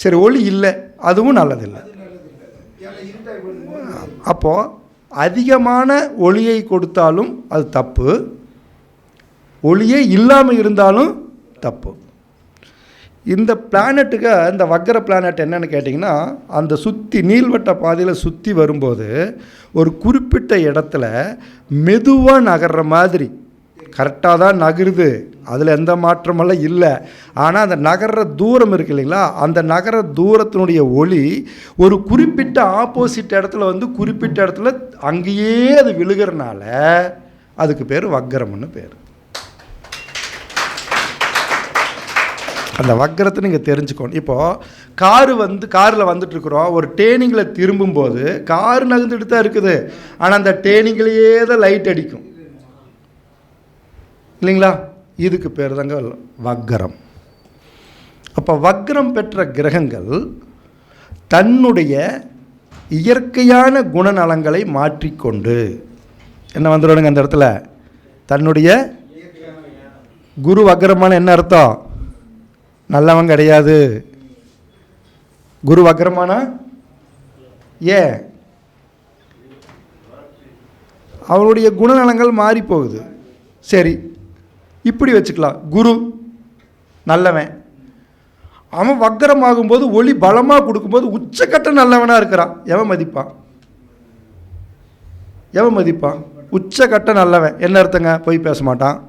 சரி, ஒளி இல்லை, அதுவும் நல்லதில்லை. அப்போது அதிகமான ஒளியை கொடுத்தாலும் அது தப்பு, ஒளியே இல்லாமல் இருந்தாலும் தப்பு. இந்த பிளானட்டுக்கு, இந்த வக்கர பிளானட் என்னென்னு கேட்டிங்கன்னா, அந்த சுற்றி நீள்வட்ட பாதையில் சுற்றி வரும்போது ஒரு குறிப்பிட்ட இடத்துல மெதுவாக நகர்ற மாதிரி, கரெக்டாக தான் நகருது, அதில் எந்த மாற்றமெல்லாம் இல்லை. ஆனால் அந்த நகர்ற தூரம் இருக்குது இல்லைங்களா, அந்த நகர தூரத்தினுடைய ஒளி ஒரு குறிப்பிட்ட ஆப்போசிட் இடத்துல வந்து குறிப்பிட்ட இடத்துல அங்கேயே அது விழுகிறனால அதுக்கு பேர் வக்கரம்னு பேர். அந்த வக்கரத்தை நீங்கள் தெரிஞ்சுக்கணும். இப்போது காரில் வந்துட்டுருக்குறோம், ஒரு டேனிங்கில் திரும்பும்போது கார் நகர்ந்துட்டு தான் இருக்குது, ஆனால் அந்த டேனிங்கிலேயே தான் லைட் அடிக்கும் இல்லைங்களா? இதுக்கு பேர் தாங்க வக்கரம். அப்போ வக்கரம் பெற்ற கிரகங்கள் தன்னுடைய இயற்கையான குணநலங்களை மாற்றிக்கொண்டு என்ன வந்துடுவானுங்க அந்த இடத்துல, தன்னுடைய குரு வக்கரமான என்ன அர்த்தம்? நல்லவன் கிடையாது. குரு வக்கரமானா ஏன்? அவனுடைய குணநலங்கள் மாறி போகுது. சரி, இப்படி வச்சுக்கலாம், குரு நல்லவன், அவன் வக்கரமாகும்போது ஒளி பலமாக கொடுக்கும்போது உச்சக்கட்ட நல்லவனாக இருக்கிறான். எவன் மதிப்பான்? எவன் மதிப்பான்? உச்சக்கட்ட நல்லவன் என்ன அர்த்தங்க? போய் பேச மாட்டான்,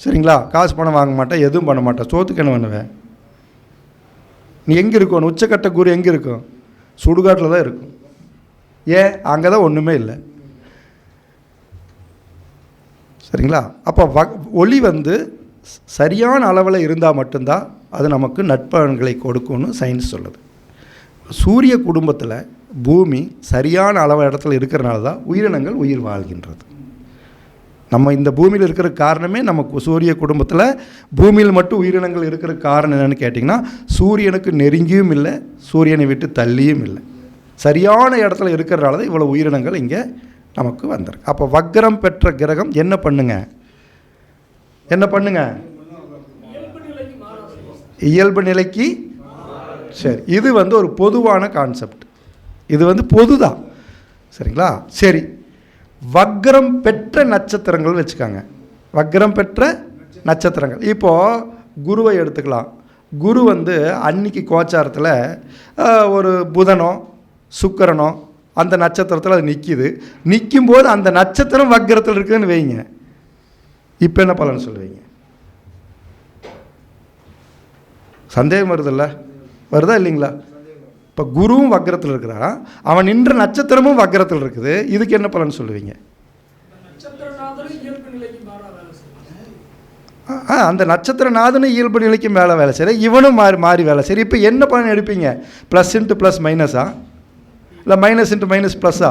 சரிங்களா? காசு பணம் வாங்க மாட்டேன், எதுவும் பண்ண மாட்டேன், சோத்துக்கு என்ன பண்ணுவேன்? நீ எங்கே இருக்கணும்? உச்சக்கட்ட குரு எங்கே இருக்கும்? சுடுகாட்டில் தான் இருக்கும். ஏன்? அங்கே தான் ஒன்றுமே இல்லை, சரிங்களா? அப்போ ஒளி வந்து சரியான அளவில் இருந்தால் மட்டும்தான் அது நமக்கு நற்பலன்களை கொடுக்கும்னு சயின்ஸ் சொல்லுது. சூரிய குடும்பத்தில் பூமி சரியான அளவு இடத்துல இருக்கிறனால தான் உயிரினங்கள் உயிர் வாழ்கின்றது. நம்ம இந்த பூமியில் இருக்கிற காரணமே, நமக்கு சூரிய குடும்பத்தில் பூமியில் மட்டும் உயிரினங்கள் இருக்கிற காரணம் என்னென்னு கேட்டிங்கன்னா, சூரியனுக்கு நெருங்கியும் இல்லை, சூரியனை விட்டு தள்ளியும் இல்லை, சரியான இடத்துல இருக்கிறனால தான் இவ்வளோ உயிரினங்கள் இங்கே நமக்கு வந்திருக்கு. அப்போ வக்கரம் பெற்ற கிரகம் என்ன பண்ணுங்க? இயல்பு நிலைக்கு. சரி, இது வந்து ஒரு பொதுவான கான்செப்ட், இது வந்து பொதுதான், சரிங்களா? சரி, வக்கரம் பெற்ற நட்சத்திரங்கள் வச்சுக்காங்க. வக்கரம் பெற்ற நட்சத்திரங்கள், இப்போது குருவை எடுத்துக்கலாம். குரு வந்து அன்னைக்கு கோச்சாரத்தில் ஒரு புதனோ சுக்கிரனோ அந்த நட்சத்திரத்தில் அது நிற்கும்போது அந்த நட்சத்திரம் வக்கரத்தில் இருக்குதுன்னு வைங்க, இப்போ என்ன பலன் சொல்லுவீங்க? சந்தேகம் வருதில்ல? வருதா இல்லைங்களா? இப்போ குருவும் வக்கரத்தில் இருக்கிறான், அவன் நின்ற நட்சத்திரமும் வக்கரத்தில் இருக்குது, இதுக்கு என்ன பலன் சொல்லுவீங்க? அந்த நட்சத்திரநாதனும் இயல்பு நிலைக்கு மேலே வேலை செய்கிற, இவனும் மாறி வேலை செய்கிற. இப்போ என்ன பலன் எடுப்பீங்க? ப்ளஸ் இன்ட்டு ப்ளஸ் மைனஸா, இல்லை மைனஸ் இன்ட்டு மைனஸ் ப்ளஸ்ஸா?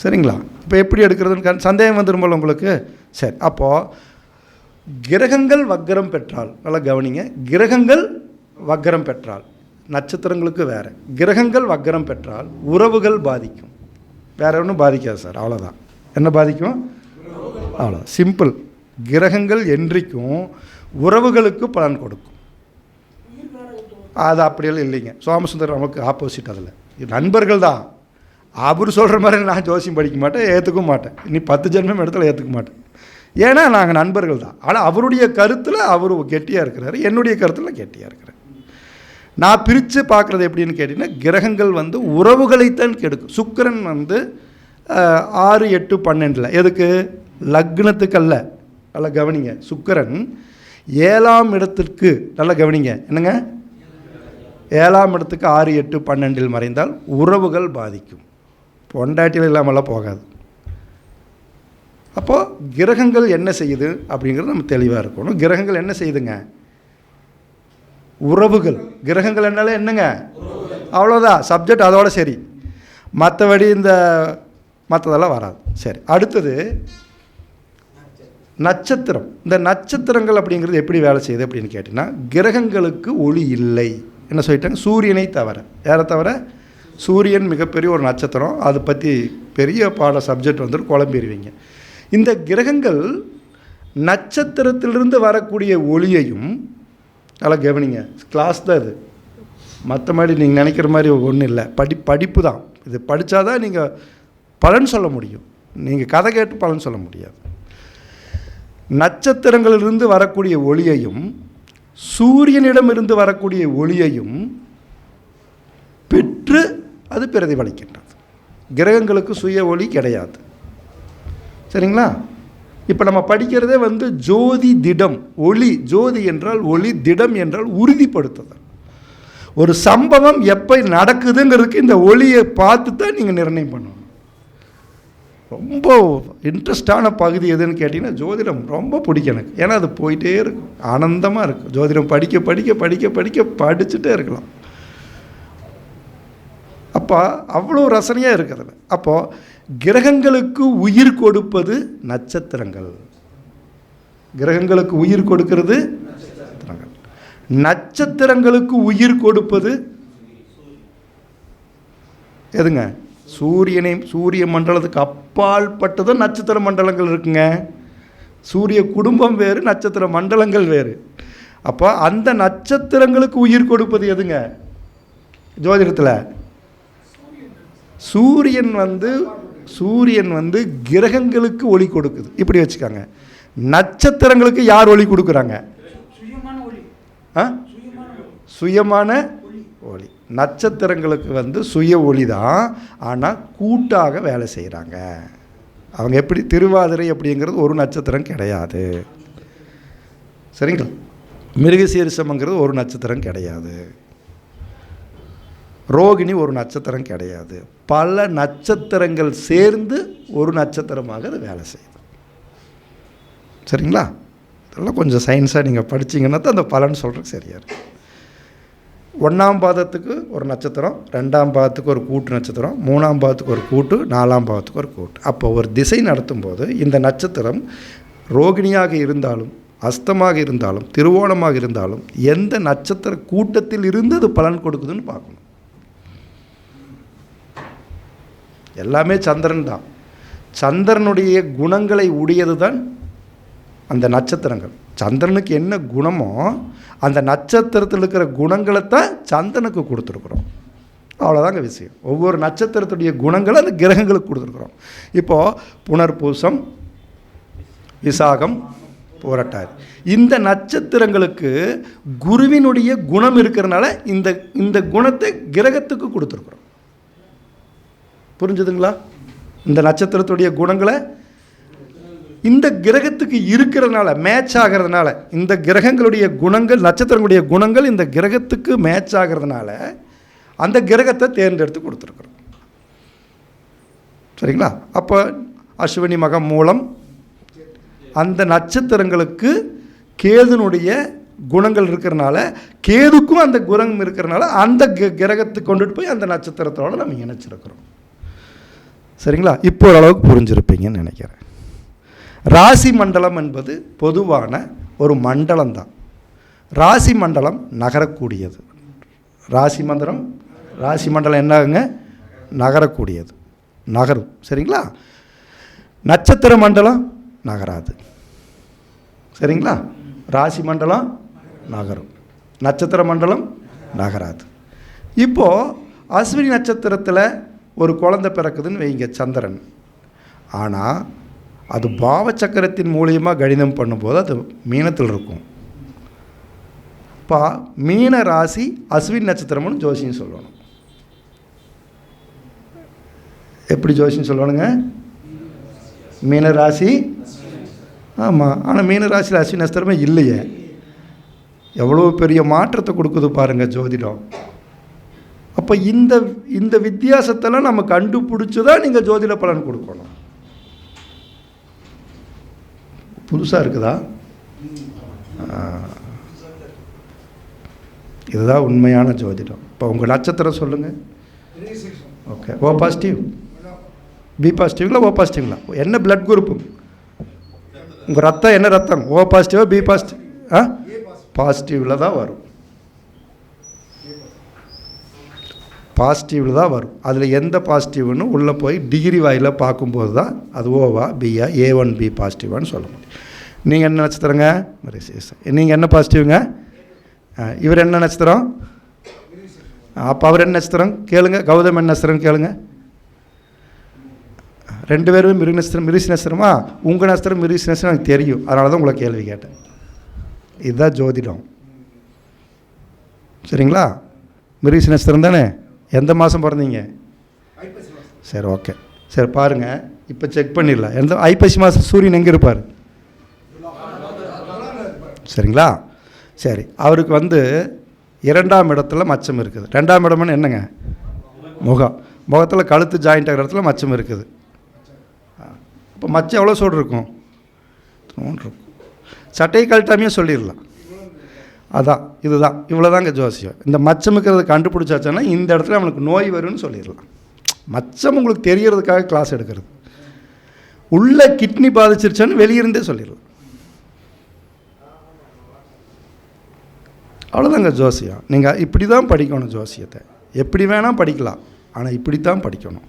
சரிங்களா? இப்போ எப்படி எடுக்கிறதுன்னு சந்தேகம் வந்துடும் போல் உங்களுக்கு. சரி, அப்போது கிரகங்கள் வக்கரம் பெற்றால், நல்லா கவனிங்க, கிரகங்கள் வக்கரம் பெற்றால் நட்சத்திரங்களுக்கு வேறு, கிரகங்கள் வக்கரம் பெற்றால் உறவுகள் பாதிக்கும். வேறு ஒன்றும் பாதிக்காது சார், அவ்வளோதான். என்ன பாதிக்கும்? அவ்வளோ சிம்பிள். கிரகங்கள் என்றைக்கும் உறவுகளுக்கு பலன் கொடுக்கும். அது அப்படியெல்லாம் இல்லைங்க. சோமசுந்தர் நமக்கு ஆப்போசிட். அதில் நண்பர்கள் தான். அவர் சொல்கிற மாதிரி நான் ஜோசியம் படிக்க மாட்டேன், ஏற்றுக்க மாட்டேன், நீ 10 ஜென்மம் இடத்துல ஏற்றுக்க மாட்டேன். ஏன்னா நாங்கள் நண்பர்கள் தான். ஆனால் அவருடைய கருத்தில் அவர் கெட்டியாக இருக்கிறாரு, என்னுடைய கருத்தில் கெட்டியாக இருக்கிறார். நான் பிரித்து பார்க்குறது எப்படின்னு கேட்டிங்கன்னா, கிரகங்கள் வந்து உறவுகளைத்தான் கெடுக்கும். சுக்கிரன் வந்து 6, 8, 12 எதுக்கு? லக்னத்துக்கு அல்ல. நல்லா கவனிங்க, சுக்கிரன் 7ஆம் இடத்திற்கு, நல்லா கவனிங்க, என்னங்க 7ஆம் இடத்துக்கு 6, 8, 12 மறைந்தால் உறவுகள் பாதிக்கும். பொண்டாட்டியில் இல்லாமலாம் போகாது. அப்போது கிரகங்கள் என்ன செய்யுது அப்படிங்கிறது நம்ம தெளிவாக இருக்கணும். கிரகங்கள் என்ன செய்யுதுங்க? உறவுகள். கிரகங்கள் என்னால என்னங்க? அவ்வளோதான், சப்ஜெக்ட் அதோட சரி. மற்றபடி மற்றதெல்லாம் வராது. சரி, அடுத்தது நட்சத்திரம். இந்த நட்சத்திரங்கள் அப்படிங்கிறது எப்படி வேலை செய்யுது அப்படின்னு கேட்டிங்கன்னா, கிரகங்களுக்கு ஒளி இல்லை. என்ன சொல்லிட்டாங்க? சூரியனை தவிர. யாரை தவிர? சூரியன் மிகப்பெரிய ஒரு நட்சத்திரம். அதை பற்றி பெரிய சப்ஜெக்ட் வந்துட்டு குழம்பிடுவீங்க. இந்த கிரகங்கள் நட்சத்திரத்திலிருந்து வரக்கூடிய ஒளியையும் நல்லா கவனிங்க, கிளாஸ் தான் இது. மற்ற மாதிரி நீங்கள் நினைக்கிற மாதிரி ஒன்றும் இல்லை. படிப்பு தான் இது. படித்தா தான் நீங்கள் பலன் சொல்ல முடியும். நீங்கள் கதை கேட்டு பலன் சொல்ல முடியாது. நட்சத்திரங்களிலிருந்து வரக்கூடிய ஒளியையும் சூரியனிடமிருந்து வரக்கூடிய ஒளியையும் பெற்று அது பிரதிபலிக்கின்றது. கிரகங்களுக்கு சுய ஒளி கிடையாது. சரிங்களா? இப்போ நம்ம படிக்கிறதே ஜோதி திடம். ஒளி, ஜோதி என்றால் ஒளி, திடம் என்றால் உறுதிப்படுத்துதல். ஒரு சம்பவம் எப்போ நடக்குதுங்கிறதுக்கு இந்த ஒளியை பார்த்து தான் நீங்கள் நிர்ணயம் பண்ணணும். ரொம்ப இன்ட்ரெஸ்டான பகுதி எதுன்னு கேட்டிங்கன்னா ஜோதிடம் ரொம்ப பிடிக்கும் எனக்கு. ஏன்னா அது போயிட்டே இருக்கும், ஆனந்தமாக இருக்கும். ஜோதிடம் படிக்க படிக்க படிக்க படிக்க படிச்சுட்டே இருக்கலாம். அப்போ அவ்வளோ ரசனையாக இருக்கிறது. அப்போது கிரகங்களுக்கு உயிர் கொடுப்பது நட்சத்திரங்கள். கிரகங்களுக்கு உயிர் கொடுக்கிறது நட்சத்திரங்கள். நட்சத்திரங்களுக்கு உயிர் கொடுப்பது எதுங்க? சூரிய மண்டலத்துக்கு அப்பாற்பட்டதும் நட்சத்திர மண்டலங்கள் இருக்குங்க. சூரிய குடும்பம் வேறு, நட்சத்திர மண்டலங்கள் வேறு. அப்போ அந்த நட்சத்திரங்களுக்கு உயிர் கொடுப்பது எதுங்க ஜோதிடத்தில்? சூரியன் கிரகங்களுக்கு ஒளி கொடுக்குது. இப்படி வச்சுக்காங்க. நட்சத்திரங்களுக்கு யார் ஒளி கொடுக்குறாங்க? சுயமான ஒளி. நட்சத்திரங்களுக்கு சுய ஒளி தான், ஆனால் கூட்டாக வேலை செய்கிறாங்க. அவங்க எப்படி திருவாதிரை அப்படிங்கிறது ஒரு நட்சத்திரம் கிடையாது. சரிங்களா? மிருகசீரிஷம்ங்கிறது ஒரு நட்சத்திரம் கிடையாது. ரோகிணி ஒரு நட்சத்திரம் கிடையாது. பல நட்சத்திரங்கள் சேர்ந்து ஒரு நட்சத்திரமாக அது வேலை செய்யுது. சரிங்களா? இதெல்லாம் கொஞ்சம் சயின்ஸாக நீங்கள் படிச்சிங்கன்னா தான் அந்த பலன் சொல்கிறது சரியாக இருக்குது. 1ஆம் பாதத்துக்கு ஒரு நட்சத்திரம், 2ஆம் பாதத்துக்கு ஒரு கூட்டு நட்சத்திரம், 3ஆம் பாதத்துக்கு ஒரு கூட்டு, 4ஆம் பாதத்துக்கு ஒரு கூட்டு. அப்போ ஒரு திசை நடத்தும் போது இந்த நட்சத்திரம் ரோகிணியாக இருந்தாலும், அஸ்தமாக இருந்தாலும், திருவோணமாக இருந்தாலும் எந்த நட்சத்திர கூட்டத்தில் இருந்து அது பலன் கொடுக்குதுன்னு பார்க்கணும். எல்லாமே சந்திரன் தான். சந்திரனுடைய குணங்களை உடையது தான் அந்த நட்சத்திரங்கள். சந்திரனுக்கு என்ன குணமோ அந்த நட்சத்திரத்தில் இருக்கிற குணங்களை தான் சந்திரனுக்கு கொடுத்துருக்குறோம். அவ்வளோதாங்க விஷயம். ஒவ்வொரு நட்சத்திரத்துடைய குணங்களை அந்த கிரகங்களுக்கு கொடுத்துருக்குறோம். இப்போது புனர்பூசம், விசாகம், புரட்டாதி இந்த நட்சத்திரங்களுக்கு குருவினுடைய குணம் இருக்கிறனால இந்த குணத்தை கிரகத்துக்கு கொடுத்துருக்குறோம். புரிஞ்சுதுங்களா? இந்த நட்சத்திரத்துடைய குணங்களை இந்த கிரகத்துக்கு இருக்கிறதுனால, மேட்ச் ஆகிறதுனால, இந்த கிரகங்களுடைய குணங்கள், நட்சத்திரங்களுடைய குணங்கள் இந்த கிரகத்துக்கு மேட்ச் ஆகிறதுனால அந்த கிரகத்தை தேர்ந்தெடுத்து கொடுத்துருக்குறோம். சரிங்களா? அப்போ அஸ்வினி மகம் மூலம் அந்த நட்சத்திரங்களுக்கு கேதுனுடைய குணங்கள் இருக்கிறனால, கேதுக்கும் அந்த குணம் இருக்கிறனால அந்த கிரகத்தை கொண்டுட்டு போய் அந்த நட்சத்திரத்தோடு நம்ம இணைச்சிருக்கிறோம். சரிங்களா? இப்போ ஓரளவுக்கு புரிஞ்சிருப்பீங்கன்னு நினைக்கிறேன். ராசி மண்டலம் என்பது பொதுவான ஒரு மண்டலம் தான். ராசி மண்டலம் நகரக்கூடியது. ராசி மண்டலம் என்னாகுங்க? நகரக்கூடியது, நகரும். சரிங்களா? நட்சத்திர மண்டலம் நகராது. சரிங்களா? ராசி மண்டலம் நகரும், நட்சத்திர மண்டலம் நகராது. இப்போது அஸ்வினி நட்சத்திரத்தில் ஒரு குழந்தை பிறக்குதுன்னு வைங்க, சந்திரன். ஆனால் அது பாவச்சக்கரத்தின் மூலியமாக கணிதம் பண்ணும்போது அது மீனத்தில் இருக்கும். இப்போ மீன ராசி அஸ்வின் நட்சத்திரம்னு ஜோசியம் சொல்லணும். எப்படி ஜோசியம் சொல்லணுங்க? மீன ராசி. ஆமாம். ஆனால் மீன ராசியில் அஸ்வின் நட்சத்திரமே இல்லையே. எவ்வளோ பெரிய மாற்றத்தை கொடுக்குது பாருங்கள் ஜோதிடம். அப்போ இந்த வித்தியாசத்தெல்லாம் நம்ம கண்டுபிடிச்சி தான் நீங்கள் ஜோதிட பலன் கொடுக்கணும். புதுசாக இருக்குதா? இதுதான் உண்மையான ஜோதிடம். இப்போ உங்கள் நட்சத்திரம் சொல்லுங்கள். ஓகே. ஓ பாசிட்டிவ், பி பாசிட்டிவ்ங்களா, ஓ பாசிட்டிவ்ங்களா? என்ன பிளட் குரூப்பு? உங்கள் ரத்தம் என்ன ரத்தம்? ஓ பாசிட்டிவா, பி பாசிட்டிவ்? பாசிட்டிவில் தான் வரும். பாசிட்டிவில் தான் வரும். அதில் எந்த பாசிட்டிவ்னு உள்ளே போய் டிகிரி வாயில் பார்க்கும்போது தான் அது ஓவா, பியா, A1B பாசிட்டிவான்னு சொல்ல முடியும். நீங்கள் என்ன நட்சத்திரங்க? நீங்கள் என்ன பாசிட்டிவ்ங்க? இவர் என்ன நட்சத்திரம்? அப்போ அவர் என்ன நட்சத்திரம் கேளுங்க. கௌதம் என்ன நட்சத்திரம் கேளுங்க. 2 பேரும் மிருக நட்சத்திரமா? உங்கள் நட்சத்திரம் மிருக நட்சத்திரம் எனக்கு தெரியும், அதனால தான் உங்களை கேள்வி கேட்டேன். இதுதான் ஜோதிடம். சரிங்களா? மிருக நட்சத்திரம் தானே? எந்த மாதம் பிறந்தீங்க? சரி, ஓகே. சரி பாருங்கள், இப்போ செக் பண்ணிடலாம். எந்த ஐப்பசி மாதம் சூரியன் எங்கே இருப்பார்? சரிங்களா? சரி, அவருக்கு 2ஆம் இடத்துல மச்சம் இருக்குது. 2ஆம் இடம்னு என்னங்க? முகம். முகத்தில் கழுத்து ஜாயிண்ட் ஆகிற இடத்துல மச்சம் இருக்குது. இப்போ மச்சம் எவ்வளோ சோடு இருக்கும்? சட்டையை கழட்டாமையே சொல்லிடலாம். அதான் இதுதான், இவ்வளோதாங்க ஜோசியம். இந்த மச்சம் இருக்கிறத கண்டுபிடிச்சாச்சுன்னா இந்த இடத்துல அவனுக்கு நோய் வரும்னு சொல்லிடலாம். மச்சம் உங்களுக்கு தெரியறதுக்காக கிளாஸ் எடுக்கிறது. உள்ள கிட்னி பாதிச்சிருச்சான்னு வெளியிருந்தே சொல்லிடலாம். அவ்வளோதாங்க ஜோசியம். நீங்கள் இப்படி தான் படிக்கணும் ஜோசியத்தை. எப்படி வேணால் படிக்கலாம், ஆனால் இப்படி தான் படிக்கணும்.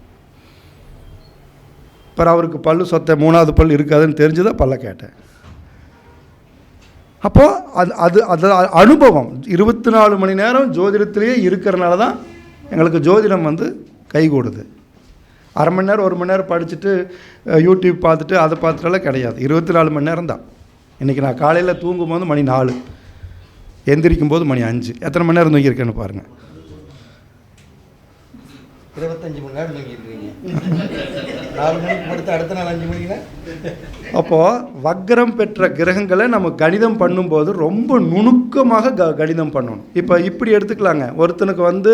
இப்போ அவருக்கு பல்லு சொத்தை 3வது பல் இருக்காதுன்னு தெரிஞ்சுதான் பல்ல கேட்டேன். அப்போது அது அது அனுபவம் 24 மணி நேரம் ஜோதிடத்திலேயே இருக்கிறனால தான் எங்களுக்கு ஜோதிடம் கைகூடுது. அரை மணி நேரம் 1 மணி நேரம் படிச்சுட்டு யூடியூப் பார்த்துட்டு அதை பார்த்துட்டாலாம் கிடையாது. 24 மணி நேரம் தான். இன்றைக்கி நான் காலையில் தூங்கும்போது மணி 4, எந்திரிக்கும் போது மணி 5. எத்தனை மணி நேரம் தூங்கியிருக்கேன்னு பாருங்கள். 25 மணி நேரம் தூங்கியிருக்கீங்க. 4 மணிக்கு படுத்து அடுத்த நாள் 5 மணிக்கு. அப்போது வக்ரம் பெற்ற கிரகங்களை நம்ம கணிதம் பண்ணும்போது ரொம்ப நுணுக்கமாக கணிதம் பண்ணணும். இப்போ இப்படி எடுத்துக்கலாங்க. ஒருத்தனுக்கு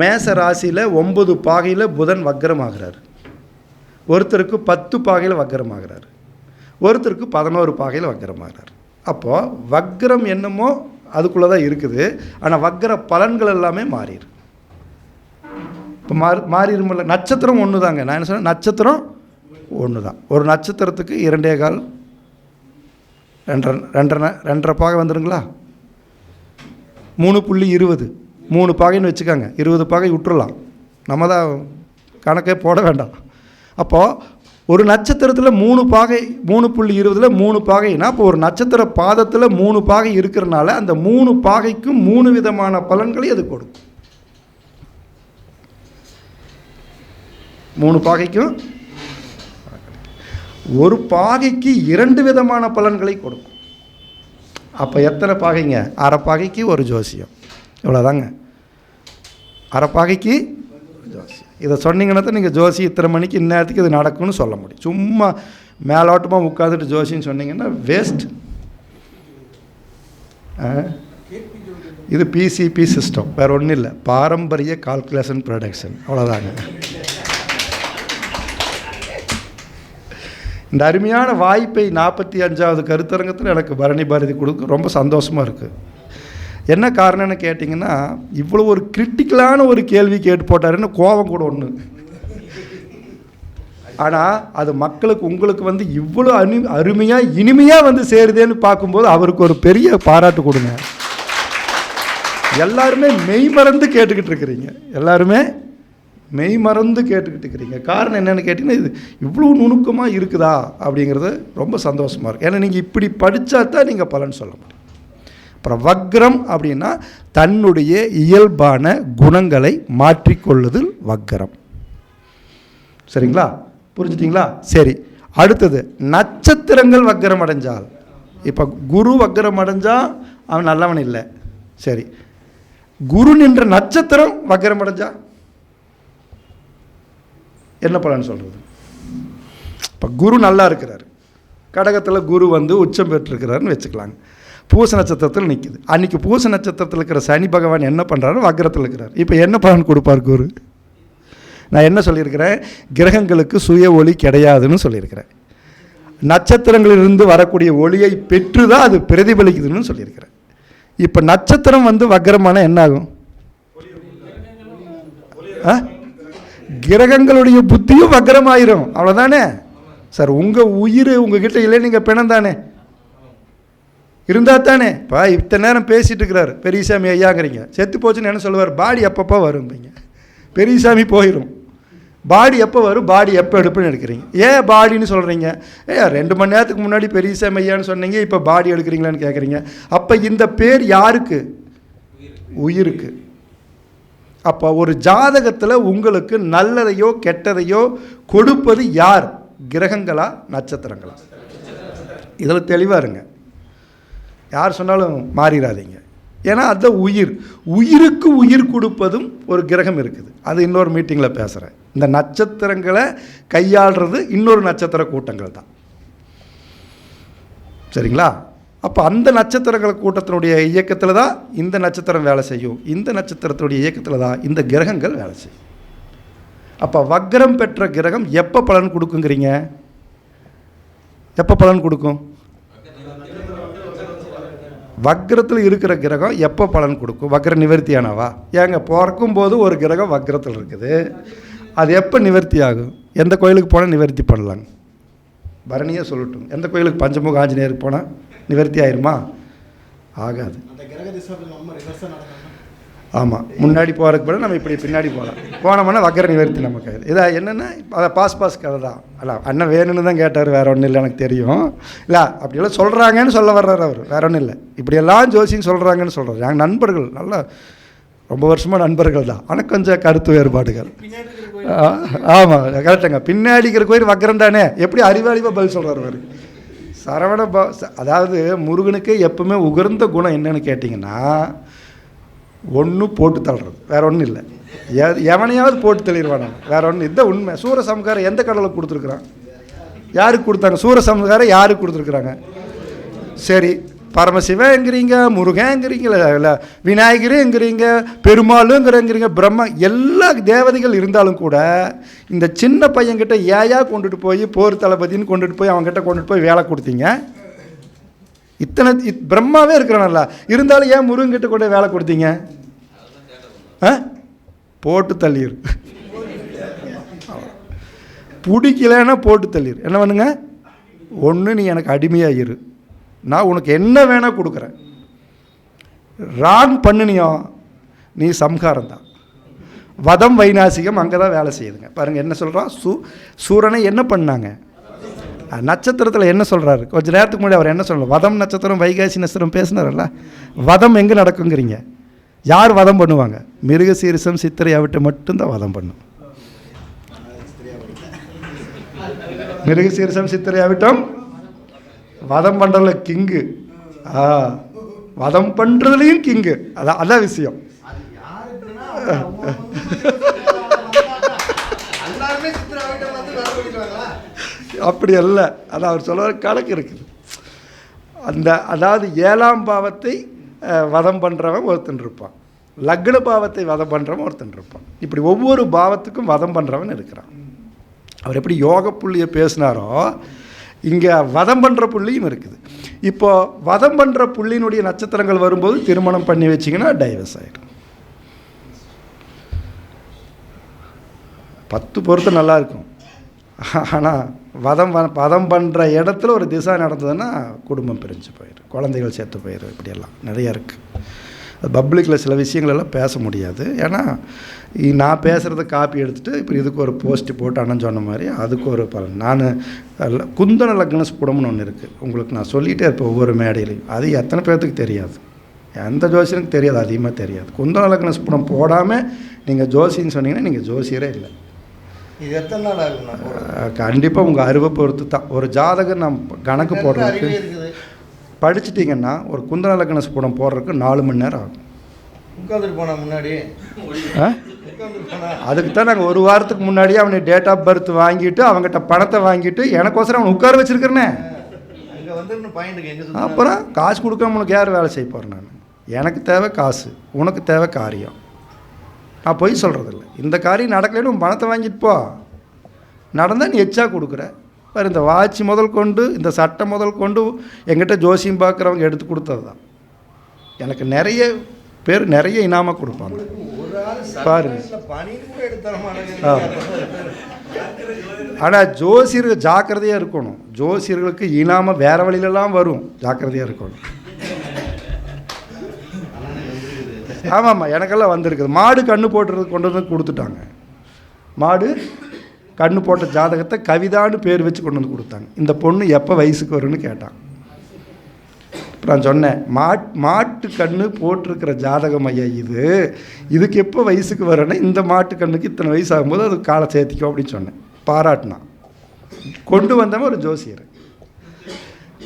மேச ராசியில் 9 பாகையில் புதன் வக்ரம் ஆகிறார். ஒருத்தருக்கு 10 பாகையில் வக்ரம் ஆகிறார். ஒருத்தருக்கு 11 பாகையில் வக்ரம் ஆகிறார். அப்போது வக்ரம் என்னமோ அதுக்குள்ளே தான் இருக்குது. ஆனால் வக்ர பலன்கள் எல்லாமே மாறிடும். இப்போ மாறிடுமில்ல. நட்சத்திரம் ஒன்று தாங்க. நான் என்ன சொன்னேன்? நட்சத்திரம் ஒன்று தான். ஒரு நட்சத்திரத்துக்கு 2.25 2.5 பாகை வந்துடுங்களா? 3.20 3 பாகைன்னு வச்சுக்காங்க. 20 பாகை விட்டுறலாம், நம்ம தான் கணக்கே போட வேண்டாம். அப்போது ஒரு நட்சத்திரத்தில் 3 பாகை 3.20 3 பாகைனா இப்போ ஒரு நட்சத்திர பாதத்தில் 3 பாகை இருக்கிறனால அந்த 3 பாகைக்கும் 3 விதமான பலன்களை அது கொடுக்கும். 3 பாகைக்கும் ஒரு பாகைக்கு 2 விதமான பலன்களை கொடுக்கும். அப்போ எத்தனை பாகைங்க? அரை பாகைக்கு ஒரு ஜோசியம். இவ்வளோதாங்க, அரை பாகைக்கு ஜோசியம். இதை சொன்னீங்கன்னா தான் நீங்கள் ஜோசி இத்தனை மணிக்கு இந்நேரத்துக்கு இது நடக்கும்னு சொல்ல முடியும். சும்மா மேலோட்டமாக உட்காந்துட்டு ஜோசின்னு சொன்னீங்கன்னா வேஸ்ட். இது பிசிபி சிஸ்டம், வேறு ஒன்றும் இல்லை. பாரம்பரிய கால்குலேஷன் ப்ரொடக்ஷன், அவ்வளோதாங்க. இந்த அருமையான வாய்ப்பை 45வது கருத்தரங்கத்தில் எனக்கு பரணி பாரதி கொடுக்க ரொம்ப சந்தோஷமாக இருக்குது. என்ன காரணம்னு கேட்டிங்கன்னா, இவ்வளோ ஒரு கிரிட்டிக்கலான ஒரு கேள்வி கேட்டு போட்டாருன்னு கோபம் கூட ஒன்று. ஆனால் அது மக்களுக்கு உங்களுக்கு இவ்வளோ அருமையாக இனிமையாக சேருதேன்னு பார்க்கும்போது அவருக்கு ஒரு பெரிய பாராட்டு கொடுங்க. எல்லாருமே மெய் மறந்து கேட்டுக்கிட்டு இருக்கிறீங்க. எல்லாருமே மெய் மறந்து கேட்டுக்கிட்டு இருக்கிறீங்க. காரணம் என்னென்னு கேட்டிங்கன்னா, இது இவ்வளோ நுணுக்கமாக இருக்குதா அப்படிங்கிறது ரொம்ப சந்தோஷமாக இருக்குது. ஏன்னா நீங்கள் இப்படி படித்தா தான் நீங்கள் பலன் சொல்ல முடியும். அப்புறம் வக்ரம் அப்படின்னா தன்னுடைய இயல்பான குணங்களை மாற்றிக்கொள்ளுதல் வக்ரம். சரிங்களா? புரிஞ்சுட்டிங்களா? சரி, அடுத்தது நட்சத்திரங்கள் வக்ரம் அடைஞ்சால். இப்போ குரு வக்ரம் அடைஞ்சால் அவன் நல்லவன் இல்லை. சரி, குரு நின்ற நட்சத்திரம் வக்ரம் அடைஞ்சா என்ன பலன் சொல்கிறது? இப்போ குரு நல்லா இருக்கிறார், கடகத்தில் குரு உச்சம் பெற்றிருக்கிறாருன்னு வச்சுக்கலாங்க. பூச நட்சத்திரத்தில் நிற்குது. அன்றைக்கி பூச நட்சத்திரத்தில் இருக்கிற சனி பகவான் என்ன பண்ணுறாரு? வக்ரத்தில் இருக்கிறார். இப்போ என்ன பலன் கொடுப்பார் குரு? நான் என்ன சொல்லியிருக்கிறேன்? கிரகங்களுக்கு சுய ஒளி கிடையாதுன்னு சொல்லியிருக்கிறேன். நட்சத்திரங்களிலிருந்து வரக்கூடிய ஒளியை பெற்று தான் அது பிரதிபலிக்குதுன்னு சொல்லியிருக்கிறேன். இப்போ நட்சத்திரம் வக்ரமான என்ன ஆகும்? கிரகங்களுடைய புத்தியும் வக்ரமாயிரும். அவ்வளோதானே சார்? உங்கள் உயிர் உங்ககிட்ட இல்லை, நீங்கள் பிணம் தானே, இருந்தால் தானே. இப்போ இத்தனை நேரம் பேசிகிட்டு இருக்கிறார் பெரியசாமி ஐயாங்கிறீங்க. செத்து போச்சுன்னு என்ன சொல்லுவார்? பாடி எப்பப்போ வரும்பீங்க. பெரியசாமி போயிடும், பாடி எப்போ வரும், பாடி எப்போ எடுப்புன்னு எடுக்கிறீங்க. ஏன் பாடின்னு சொல்கிறீங்க? 2 மணி நேரத்துக்கு முன்னாடி பெரியசாமி ஐயான்னு சொன்னீங்க, இப்போ பாடி எடுக்கிறீங்களான்னு கேட்குறீங்க. அப்போ இந்த பேர் யாருக்கு? உயிருக்கு. அப்போ ஒரு ஜாதகத்தில் உங்களுக்கு நல்லதையோ கெட்டதையோ கொடுப்பது யார்? கிரகங்களா நட்சத்திரங்களா? இதில் தெளிவாக இருங்க, யார் சொன்னாலும் மாறிடாதீங்க. ஏன்னா அதுதான் உயிர். உயிருக்கு உயிர் கொடுப்பதும் ஒரு கிரகம் இருக்குது. அது இன்னொரு மீட்டிங்கில் பேசுகிறேன். இந்த நட்சத்திரங்களை கையாளுறது இன்னொரு நட்சத்திர கூட்டங்கள் தான். சரிங்களா? அப்போ அந்த நட்சத்திரங்கள் கூட்டத்தினுடைய இயக்கத்தில் தான் இந்த நட்சத்திரம் வேலை செய்யும். இந்த நட்சத்திரத்தினுடைய இயக்கத்தில் தான் இந்த கிரகங்கள் வேலை செய்யும். அப்போ வக்ரம் பெற்ற கிரகம் எப்போ பலன் கொடுக்குங்கிறீங்க? எப்போ பலன் கொடுக்கும்? வக்ரத்தில் இருக்கிற கிரகம் எப்போ பலன் கொடுக்கும்? வக்ர நிவர்த்தியானவா? ஏங்க பிறக்கும் போது ஒரு கிரகம் வக்ரத்தில் இருக்குது, அது எப்போ நிவர்த்தி ஆகும்? எந்த கோயிலுக்கு போனால் நிவர்த்தி பண்ணலாங்க? பரணியே சொல்லட்டும். எந்த கோயிலுக்கு பஞ்சமுக ஆஞ்சநேயருக்கு போனால் நிவர்த்தி ஆயிருமா? ஆகாது. ஆமாம், முன்னாடி போகிறதுக்கு போனால் நம்ம இப்படி பின்னாடி போனோம்னா வக்கர நிவர்த்தி நமக்கு ஆகுது. இதை என்னென்னா அதை பாஸ் கதை தான். அல்ல அண்ணன் வேணும்னு தான் கேட்டார், வேறு ஒன்றும் இல்லை, எனக்கு தெரியும். இல்லை அப்படியெல்லாம் சொல்கிறாங்கன்னு சொல்ல வர்றாரு அவர், வேறு ஒன்றும் இல்லை. இப்படியெல்லாம் ஜோசின்னு சொல்கிறாங்கன்னு சொல்கிறார். எங்கள் நண்பர்கள் நல்லா ரொம்ப வருஷமாக நண்பர்கள் தான், ஆனால் கொஞ்சம் கருத்து வேறுபாடுகள். ஆமாம், கரெக்டுங்க. பின்னாடி இருக்கிற கோயில் வக்கரம் தானே, எப்படி அறிவாளிவாக பதில் சொல்கிறார் அவர். சரவண அதாவது முருகனுக்கு எப்பவுமே உகர்ந்த குணம் என்னன்னு கேட்டிங்கன்னா, ஒன்று போட்டு தள்ளுறது, வேற ஒன்றும் இல்லை. எவனையாவது போட்டு தள்ளிடுவான், வேற ஒன்றும். இதுதான் உண்மை. சூரசம்ஹாரம் எந்த கடவுளுக்கு கொடுத்துருக்குறான்? யாருக்கு கொடுத்தாங்க? சூரசம்ஹாரம் யாருக்கு கொடுத்துருக்குறாங்க? சரி, பரமசிவங்கிறீங்க, முருகங்கிறீங்க, இல்லை விநாயகருங்கிறீங்க, பெருமாளுங்கிறீங்க, பிரம்மா, எல்லா தேவதைகள் இருந்தாலும் கூட இந்த சின்ன பையன்கிட்ட ஏயா கொண்டுட்டு போய் போர் தளபதின்னு கொண்டுட்டு போய் அவங்ககிட்ட கொண்டுட்டு போய் வேலை கொடுத்தீங்க? இத்தனை பிரம்மாவே இருக்கிறானல்ல, இருந்தாலும் ஏன் முருகன்கிட்ட கொண்டு வேலை கொடுத்தீங்க? போட்டு தள்ளிடு. பிடிக்கலன்னா போட்டு தள்ளிடு. என்ன பண்ணுங்க? ஒன்று நீ எனக்கு அடிமையாக இரு, நான் உனக்கு என்ன வேணால் கொடுக்குறேன். ராங் பண்ணினியோ நீ சம்ஹாரம் தான். வதம் வைநாசிகம் அங்கே தான் வேலை செய்யுதுங்க. பாருங்கள் என்ன சொல்கிறான். சூரனை என்ன பண்ணாங்க? நட்சத்திரத்தில் என்ன சொல்கிறாரு? கொஞ்சம் நேரத்துக்கு முன்னாடி அவர் என்ன சொல்லணும்? வதம் நட்சத்திரம் வைகாசி நட்சத்திரம் பேசினார்ல. வதம் எங்கே நடக்குங்கிறீங்க? யார் வதம் பண்ணுவாங்க? மிருகசீரிசம் சித்திரை அவிட்டு மட்டும்தான் வதம் பண்ணும். மிருகசீரிசம் சித்திரை அவிட்டம் வதம் பண்ணுறதுல கிங்கு, வதம் பண்ணுறதுலையும் கிங்கு. அதான் விஷயம். அப்படி அல்ல, அது அவர் சொல்ல கணக்கு இருக்குது. அதாவது 7ஆம் பாவத்தை வதம் பண்ணுறவன் ஒருத்தன் இருப்பான், லக்ன பாவத்தை வதம் பண்ணுறவன் ஒருத்தன் இருப்பான். இப்படி ஒவ்வொரு பாவத்துக்கும் வதம் பண்ணுறவன் இருக்கிறான். அவர் எப்படி யோக புள்ளியை பேசினாரோ இங்கே வதம் பண்ணுற புள்ளியும் இருக்குது. இப்போது வதம் பண்ணுற புள்ளியினுடைய நட்சத்திரங்கள் வரும்போது திருமணம் பண்ணி வச்சிங்கன்னா டைவர்ஸ் ஆகிடும். 10 பொறுத்து நல்லாயிருக்கும். ஆனால் வதம் பண்ணுற இடத்துல ஒரு திசை நடந்ததுன்னா குடும்பம் பிரிஞ்சு போயிடும், குழந்தைகள் சேர்த்து போயிடும். இப்படியெல்லாம் நிறைய இருக்குது. அது பப்ளிக்கில் சில விஷயங்களெல்லாம் பேச முடியாது. ஏன்னா நான் பேசுகிறத காப்பி எடுத்துகிட்டு இப்போ இதுக்கு ஒரு போஸ்ட்டு போட்டு அண்ணன் சொன்ன மாதிரி அதுக்கு ஒரு பலன். நான் குந்தன லக்ன ஸ்புடம்னு ஒன்று இருக்குது, உங்களுக்கு நான் சொல்லிகிட்டே இருப்பேன் ஒவ்வொரு மேடையிலையும். அது எத்தனை பேர்த்துக்கு தெரியாது, எந்த ஜோசியனுக்கு தெரியாது, அதிகமாக தெரியாது. குந்தன லக்ன ஸ்புடம் போடாமல் நீங்கள் ஜோசின்னு சொன்னீங்கன்னா நீங்கள் ஜோசியரே இல்லை. இது எத்தனை நாள் ஆகும்? கண்டிப்பாக உங்கள் அறிவை பொறுத்து தான். ஒரு ஜாதகம் நான் கணக்கு போடுறதுக்கு படிச்சுட்டிங்கன்னா ஒரு குந்தன லக்ன ஸ்புடம் போடுறதுக்கு 4 மணி நேரம் ஆகும். உட்காந்துட்டு போனா முன்னாடி அதுக்கு தான் நாங்கள் ஒரு வாரத்துக்கு முன்னாடியே அவனை டேட் ஆஃப் பர்த் வாங்கிட்டு அவங்ககிட்ட பணத்தை வாங்கிட்டு எனக்கோசரம் அவனை உட்கார வச்சுருக்கிறேனே. அப்புறம் காசு கொடுக்காம உனக்கு யார் வேலை செய்ய போகிறேன்? நான் எனக்கு தேவை காசு, உனக்கு தேவை காரியம். நான் பொய் சொல்கிறதில்ல. இந்த காரியம் நடக்கலைன்னு உன் பணத்தை வாங்கிட்டு போ, நடந்தால் நீ எச்சா கொடுக்குற. வேறு இந்த வாட்சி முதல் கொண்டு இந்த சட்டை முதல் கொண்டு எங்கிட்ட ஜோசியம் பார்க்குறவங்க எடுத்து கொடுத்தது தான். எனக்கு நிறைய பேர் நிறைய இனாமாக கொடுப்பாங்க பாருங்க. ஆனால் ஜோசியர்கள் ஜாக்கிரதையாக இருக்கணும். ஜோசியர்களுக்கு இனாமல் வேறு வழியிலலாம் வரும், ஜாக்கிரதையாக இருக்கணும். ஆமாம்மா, எனக்கெல்லாம் வந்திருக்குது. மாடு கண்ணு போட்டுறது கொண்டு வந்து கொடுத்துட்டாங்க. மாடு கண்ணு போட்ட ஜாதகத்தை கவிதான்னு பேர் வச்சு கொண்டு வந்து கொடுத்தாங்க. இந்த பொண்ணு எப்போ வயசுக்கு வரும்னு கேட்டான். இப்போ நான் சொன்னேன், மாட்டு கன்று போட்டிருக்கிற ஜாதகம் ஐயா இதுக்கு எப்போ வயசுக்கு வரேன்னா இந்த மாட்டு கண்ணுக்கு இத்தனை வயசு ஆகும்போது அது காலை சேர்த்திக்கும் அப்படின்னு சொன்னேன். பாராட்டினான். கொண்டு வந்தவன் ஒரு ஜோசியர்.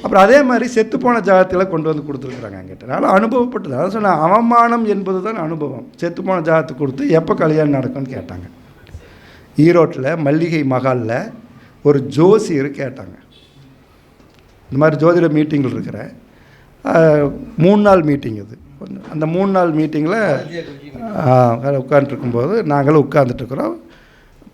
அப்புறம் அதே மாதிரி செத்துப்போன ஜாதகத்தில் கொண்டு வந்து கொடுத்துருக்குறாங்க என்கிட்ட. அதனால் அனுபவப்பட்டது. அதான் சொன்னேன், அவமானம் என்பது தான் அனுபவம். செத்துப்போன ஜாதகத்தை கொடுத்து எப்போ கல்யாணம் நடக்கும்னு கேட்டாங்க. ஈரோட்டில் மல்லிகை மகாலில் ஒரு ஜோசியர் கேட்டாங்க. இந்த மாதிரி ஜோதிட மீட்டிங்கில் இருக்கிற 3 நாள் மீட்டிங் இது. அந்த 3 நாள் மீட்டிங்கில் உட்காந்துருக்கும்போது நாங்களும் உட்காந்துட்ருக்குறோம்.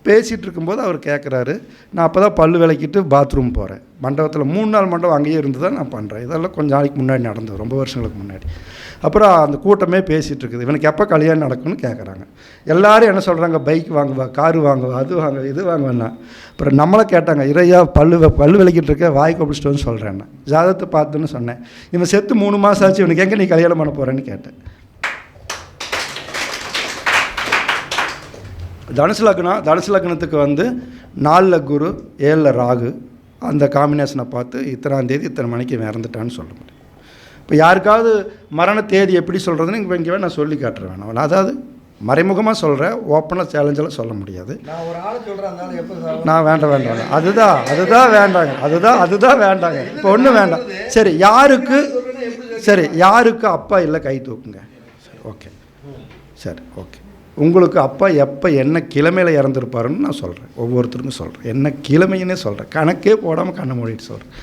பேசிகிட்டு இருக்கும்போது அவர் கேட்குறாரு, நான் அப்போ தான் பல்லு விளக்கிட்டு பாத்ரூம் போகிறேன். மண்டபத்தில் 3 நாள் மண்டபம் அங்கேயே இருந்து தான் நான் பண்ணுறேன். இதெல்லாம் கொஞ்சம் நாளைக்கு முன்னாடி நடந்தது, ரொம்ப வருஷங்களுக்கு முன்னாடி. அப்புறம் அந்த கூட்டமே பேசிகிட்டு இருக்குது, இவனுக்கு எப்போ கல்யாணம் நடக்கும்னு கேட்குறாங்க. எல்லோரும் என்ன சொல்கிறாங்க, பைக் வாங்குவா, காரு வாங்குவா, அது வாங்க, இது வாங்குவேன்னா. அப்புறம் நம்மளை கேட்டாங்க, இறையா பல்லு விளக்கிட்டு இருக்க, வாய் கொப்பிச்சிட்டோன்னு சொல்கிறேன்னா. ஜாதகத்தை பார்த்துன்னு சொன்னேன். இவன் செத்து 3 மாதம் ஆச்சு, இவனுக்கு எங்கே நீ கல்யாணம் பண்ண போகிறேன்னு கேட்டேன். தனுசு லக்னத்துக்கு வந்து 4ல் குரு 7ல் ராகு, அந்த காம்பினேஷனை பார்த்து இத்தனாம் தேதி இத்தனை மணிக்கு இறந்துட்டான்னு சொல்ல முடியும். இப்போ யாருக்காவது மரண தேதி எப்படி சொல்கிறதுன்னு இங்கே நான் சொல்லி காட்டுறேன். வேணாம், அதாவது மறைமுகமாக சொல்கிறேன், ஓப்பனாக சேலஞ்செல்லாம் சொல்ல முடியாது. நான் ஒரு ஆள் சொல்கிறேன், நான் வேண்டாம் அதுதான் வேண்டாங்க. இப்போ ஒன்றும் வேண்டாம். சரி யாருக்கு அப்பா இல்லை கை தூக்குங்க. சரி ஓகே. உங்களுக்கு அப்பா எப்போ என்ன கிழமையில் இறந்துருப்பாருன்னு நான் சொல்கிறேன். ஒவ்வொருத்தருக்கும் சொல்கிறேன், என்ன கிழமைன்னே சொல்கிறேன். கணக்கே போடாமல் கண்ணை மூடிட்டு சொல்கிறேன்.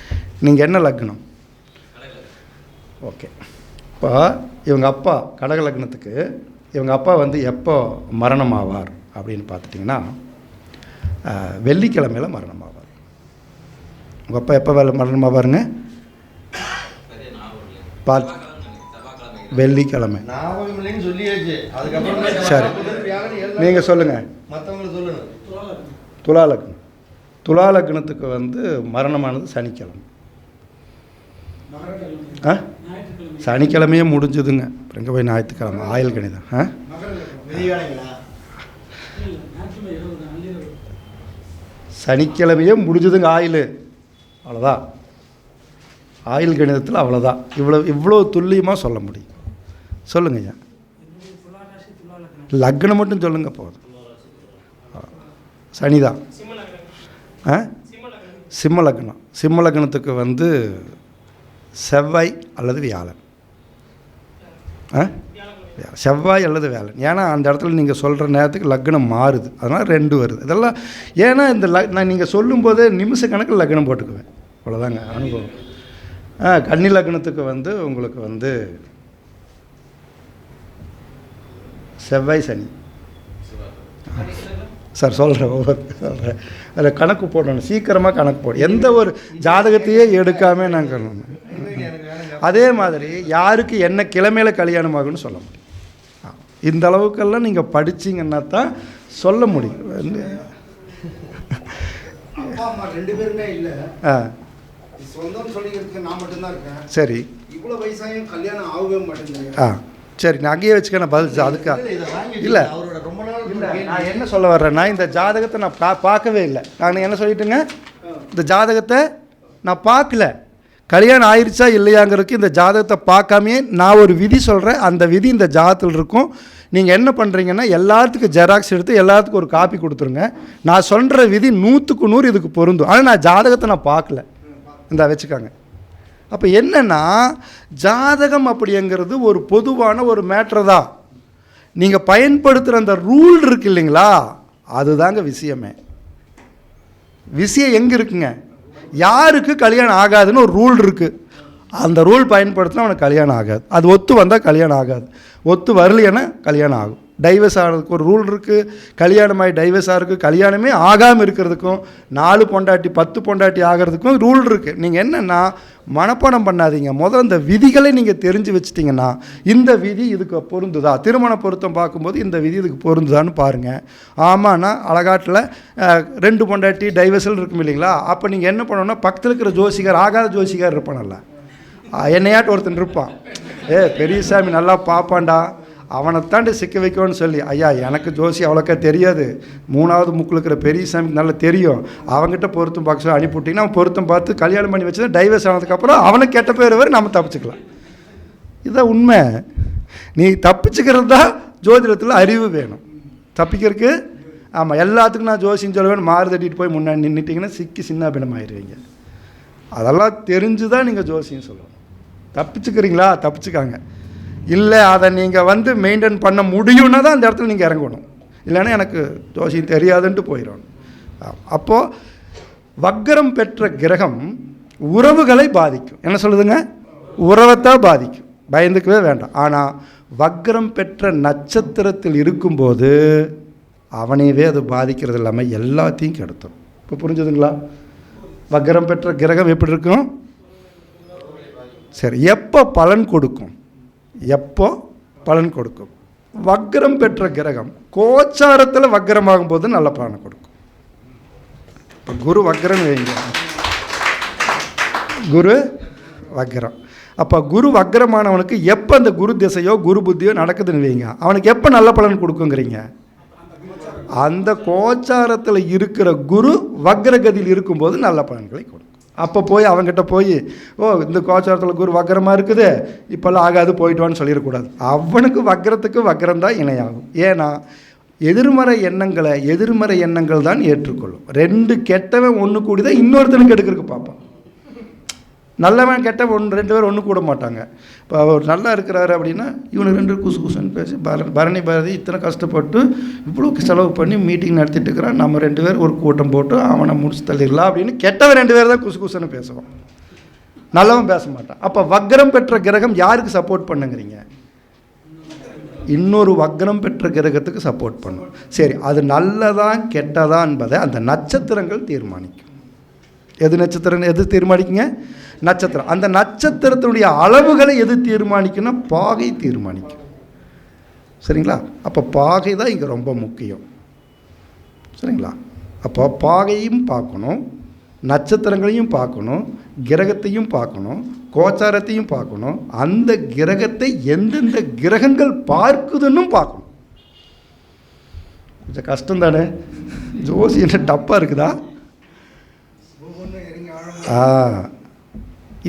நீங்கள் என்ன லக்னம்? ஓகே. இப்போ இவங்க அப்பா கடக லக்னத்துக்கு இவங்க அப்பா வந்து எப்போ மரணம் ஆவார் அப்படின்னு பார்த்துட்டிங்கன்னா, வெள்ளிக்கிழமையில் மரணம் ஆவார். உங்கள் அப்பா எப்போ மரணம் ஆவாருங்க? பார்த்து வெள்ளிக்கிழமை. சரி, நீங்கள் சொல்லுங்கள். துலா லக்னத்துக்கு வந்து மரணமானது சனிக்கிழமை. சனிக்கிழமையே முடிஞ்சதுங்க. எங்கே போய் ஞாயிற்றுக்கிழமை ஆயுள் கணிதம். சனிக்கிழமையே முடிஞ்சதுங்க ஆயுள். அவ்வளோதான், ஆயுள் கணிதத்தில் அவ்வளோதான். இவ்வளோ துல்லியமாக சொல்ல முடியும். சொல்லுங்க ஐயா, லக்னம் மட்டும் சொல்லுங்க போதும். சனிதான். சிம்ம லக்னம். சிம்ம லக்னத்துக்கு வந்து செவ்வாய் அல்லது வியாழன். செவ்வாய் அல்லது வியாழன். ஏன்னா அந்த இடத்துல நீங்கள் சொல்கிற நேரத்துக்கு லக்னம் மாறுது, அதனால் 2 வருது. இதெல்லாம் ஏன்னா இந்த நான் நீங்கள் சொல்லும்போதே நிமிஷ கணக்கில் லக்னம் போட்டுக்குவேன். அவ்வளோதாங்க அனுபவம். கன்னி லக்னத்துக்கு வந்து உங்களுக்கு வந்து செவ்வாய் சனி. சார் சொல்கிறேன், அதில் கணக்கு போடணும், சீக்கிரமாக கணக்கு போடும். எந்த ஒரு ஜாதகத்தையே எடுக்காமல் நாங்கள் அதே மாதிரி யாருக்கு என்ன கிழமையில் கல்யாணம் ஆகுன்னு சொல்ல முடியும். இந்த அளவுக்கெல்லாம் நீங்கள் படிச்சிங்கன்னா தான் சொல்ல முடியும். ரெண்டு பேருமே இல்லை, சொந்தம் சொல்லிக்கிறதுக்கு நான் மட்டும்தான் இருக்கேன். சரி, இவ்வளோ வயசாயும் கல்யாணம் ஆகவே மாட்டேங்குது. சரி, நான் அங்கேயே வச்சுக்கேன் பதில். அதுக்காக இல்லை, நான் என்ன சொல்ல வர்றேன்னா, இந்த ஜாதகத்தை நான் பார்க்கவே இல்லை. நான் என்ன சொல்லிட்டுங்க, இந்த ஜாதகத்தை நான் பார்க்கல. கல்யாணம் ஆயிடுச்சா இல்லையாங்கிறதுக்கு இந்த ஜாதகத்தை பார்க்காமே நான் ஒரு விதி சொல்கிறேன். அந்த விதி இந்த ஜாதகத்தில் இருக்கும். நீங்கள் என்ன பண்ணுறீங்கன்னா, எல்லாத்துக்கும் ஜெராக்ஸ் எடுத்து எல்லாத்துக்கும் ஒரு காப்பி கொடுத்துருங்க. நான் சொல்கிற விதி 100க்கு 100 இதுக்கு பொருந்தும். ஆனால் நான் ஜாதகத்தை நான் பார்க்கல. இந்த வச்சுக்காங்க. அப்போ என்னென்னா, ஜாதகம் அப்படிங்கிறது ஒரு பொதுவான ஒரு மேட்ரு தான். நீங்கள் பயன்படுத்துகிற அந்த ரூல் இருக்குது இல்லைங்களா, அதுதாங்க விஷயமே. விஷயம் எங்கே இருக்குங்க, யாருக்கு கல்யாணம் ஆகாதுன்னு ஒரு ரூல் இருக்குது. அந்த ரூல் பயன்படுத்தினா அவனுக்கு கல்யாணம் ஆகாது. அது ஒத்து வந்தால் கல்யாணம் ஆகாது, ஒத்து வரலைன்னா கல்யாணம் ஆகும். டைவர்ஸ் ஆகிறதுக்கு ஒரு ரூல் இருக்குது, கல்யாணமாகி டைவர்ஸ் ஆகிறதுக்கு, கல்யாணமே ஆகாமல் இருக்கிறதுக்கும், 4 பொண்டாட்டி 10 பொண்டாட்டி ஆகிறதுக்கும் ரூல் இருக்குது. நீங்கள் என்னென்னா மனப்பாடம் பண்ணாதீங்க. முதல்ல இந்த விதிகளை நீங்கள் தெரிஞ்சு வச்சிட்டிங்கன்னா, இந்த விதி இதுக்கு பொருந்துதா, திருமண பொருத்தம் பார்க்கும்போது இந்த விதி இதுக்கு பொருந்துதான்னு பாருங்கள். ஆமாண்ணா அழகாட்டில் 2 பொண்டாட்டி டைவர்ஸில் இருக்கும் இல்லைங்களா, அப்போ நீங்கள் என்ன பண்ணணும்னா, பக்கத்தில் இருக்கிற ஜோசிகார், ஆகாத ஜோசிகார் இருப்பானல்ல, என்னையாட்டு ஒருத்தன் இருப்பான், பெரியசாமி நல்லா பார்ப்பான்டா, அவனைத்தாண்டி சிக்க வைக்கணும்னு சொல்லி, ஐயா எனக்கு ஜோசி அவ்வளோக்கா தெரியாது, 3வது முக்கில் இருக்கிற பெரிய சாமிக்கு நல்லா தெரியும், அவங்ககிட்ட பொருத்தம் பார்க்க சொல்லி அனுப்பிவிட்டிங்கன்னா அவன் பொருத்தம் பார்த்து கல்யாணம் பண்ணி வச்சு டைவர்ஸ் ஆனதுக்கப்புறம் அவனுக்கு கெட்ட பேர் வரை நம்ம தப்பிச்சுக்கலாம். இதுதான் உண்மை. நீ தப்பிச்சுக்கிறது தான் ஜோதிடத்தில் அறிவு வேணும். தப்பிக்கிறதுக்கு ஆமாம், எல்லாத்துக்கும் நான் ஜோசின்னு சொல்லுவேன் மாறு தட்டிட்டு போய் முன்னாடி நின்றுட்டிங்கன்னா சிக்கி சின்ன பின்னம் ஆயிடுவீங்க. அதெல்லாம் தெரிஞ்சு தான் நீங்கள் ஜோசின்னு சொல்லணும். தப்பிச்சுக்கிறீங்களா, தப்பிச்சுக்காங்க. இல்லை அதை நீங்கள் மெயின்டைன் பண்ண முடியும்னா தான் அந்த இடத்துல நீங்கள் இறங்கணும். இல்லைன்னா எனக்கு ஜோசியம் தெரியாதுன்ட்டு போயிடணும். அப்போது வக்கரம் பெற்ற கிரகம் உறவுகளை பாதிக்கும். என்ன சொல்லுதுங்க? உறவைத்தான் பாதிக்கும், பயந்துக்கவே வேண்டாம். ஆனால் வக்கரம் பெற்ற நட்சத்திரத்தில் இருக்கும்போது அவனையவே அது பாதிக்கிறது இல்லாமல் எல்லாத்தையும் கெடுத்துடும். இப்போ புரிஞ்சுதுங்களா? வக்கரம் பெற்ற கிரகம் எப்படி இருக்கும்? சரி, எப்போ பலன் கொடுக்கும்? எப்போ பலன் கொடுக்கும்? வக்கரம் பெற்ற கிரகம் கோச்சாரத்தில் வக்கரமாகும் போது நல்ல பலனை கொடுக்கும். இப்போ குரு வக்கரம் வைங்க, குரு வக்கரம். அப்போ குரு வக்கரமானவனுக்கு எப்போ அந்த குரு திசையோ குரு புத்தியோ நடக்குதுன்னு வைங்க, அவனுக்கு எப்போ நல்ல பலன் கொடுக்குங்கிறீங்க? அந்த கோச்சாரத்தில் இருக்கிற குரு வக்கரகதியில் இருக்கும்போது நல்ல பலன்களை கொடுக்கும். அப்போ போய் அவங்ககிட்ட போய் இந்த கோச்சாரத்தில் குரு வக்கரமாக இருக்குது இப்போல்லாம் ஆகாது போயிட்டுவான்னு சொல்லிடக்கூடாது. அவனுக்கு வக்கரத்துக்கு வக்கரம் தான் இணையாகும். ஏன்னா எதிர்மறை எண்ணங்கள் தான் ஏற்றுக்கொள்ளும். 2 கெட்டவன் ஒன்று கூடி தான் இன்னொருத்தனுக்கு எடுக்கிறதுக்கு பார்ப்பான். நல்லவன் கெட்டவன் 2 பேர் ஒன்று கூட மாட்டாங்க. இப்போ அவர் நல்லா இருக்கிறாரு அப்படின்னா இவனு 2 குசுன்னு பேசி பரணி பாரதி இத்தனை கஷ்டப்பட்டு இவ்வளோ செலவு பண்ணி மீட்டிங் நடத்திட்டு இருக்கிறான், நம்ம 2 பேர் ஒரு கூட்டம் போட்டு அவனை முடிச்சு தள்ளிடலாம் அப்படின்னு கெட்டவன் 2 பேர் தான் குசுன்னு பேசுவான், நல்லவன் பேச மாட்டான். அப்போ வக்கரம் பெற்ற கிரகம் யாருக்கு சப்போர்ட் பண்ணுங்கிறீங்க? இன்னொரு வக்கரம் பெற்ற கிரகத்துக்கு சப்போர்ட் பண்ணும். சரி, அது நல்லதா கெட்டதா என்பதை அந்த நட்சத்திரங்கள் தீர்மானிக்கும். எது நட்சத்திரம் எது தீர்மானிக்குங்க? நட்சத்திரம். அந்த நட்சத்திரத்தினுடைய அளவுகளை எது தீர்மானிக்குன்னா பாகை தீர்மானிக்கும். சரிங்களா? அப்போ பாகை தான் இங்கே ரொம்ப முக்கியம். சரிங்களா? அப்போ பாகையும் பார்க்கணும், நட்சத்திரங்களையும் பார்க்கணும், கிரகத்தையும் பார்க்கணும், கோச்சாரத்தையும் பார்க்கணும், அந்த கிரகத்தை எந்தெந்த கிரகங்கள் பார்க்குதுன்னு பார்க்கணும். கொஞ்சம் கஷ்டம் தானே? ஜோசி என்ன டப்பாக இருக்குதா?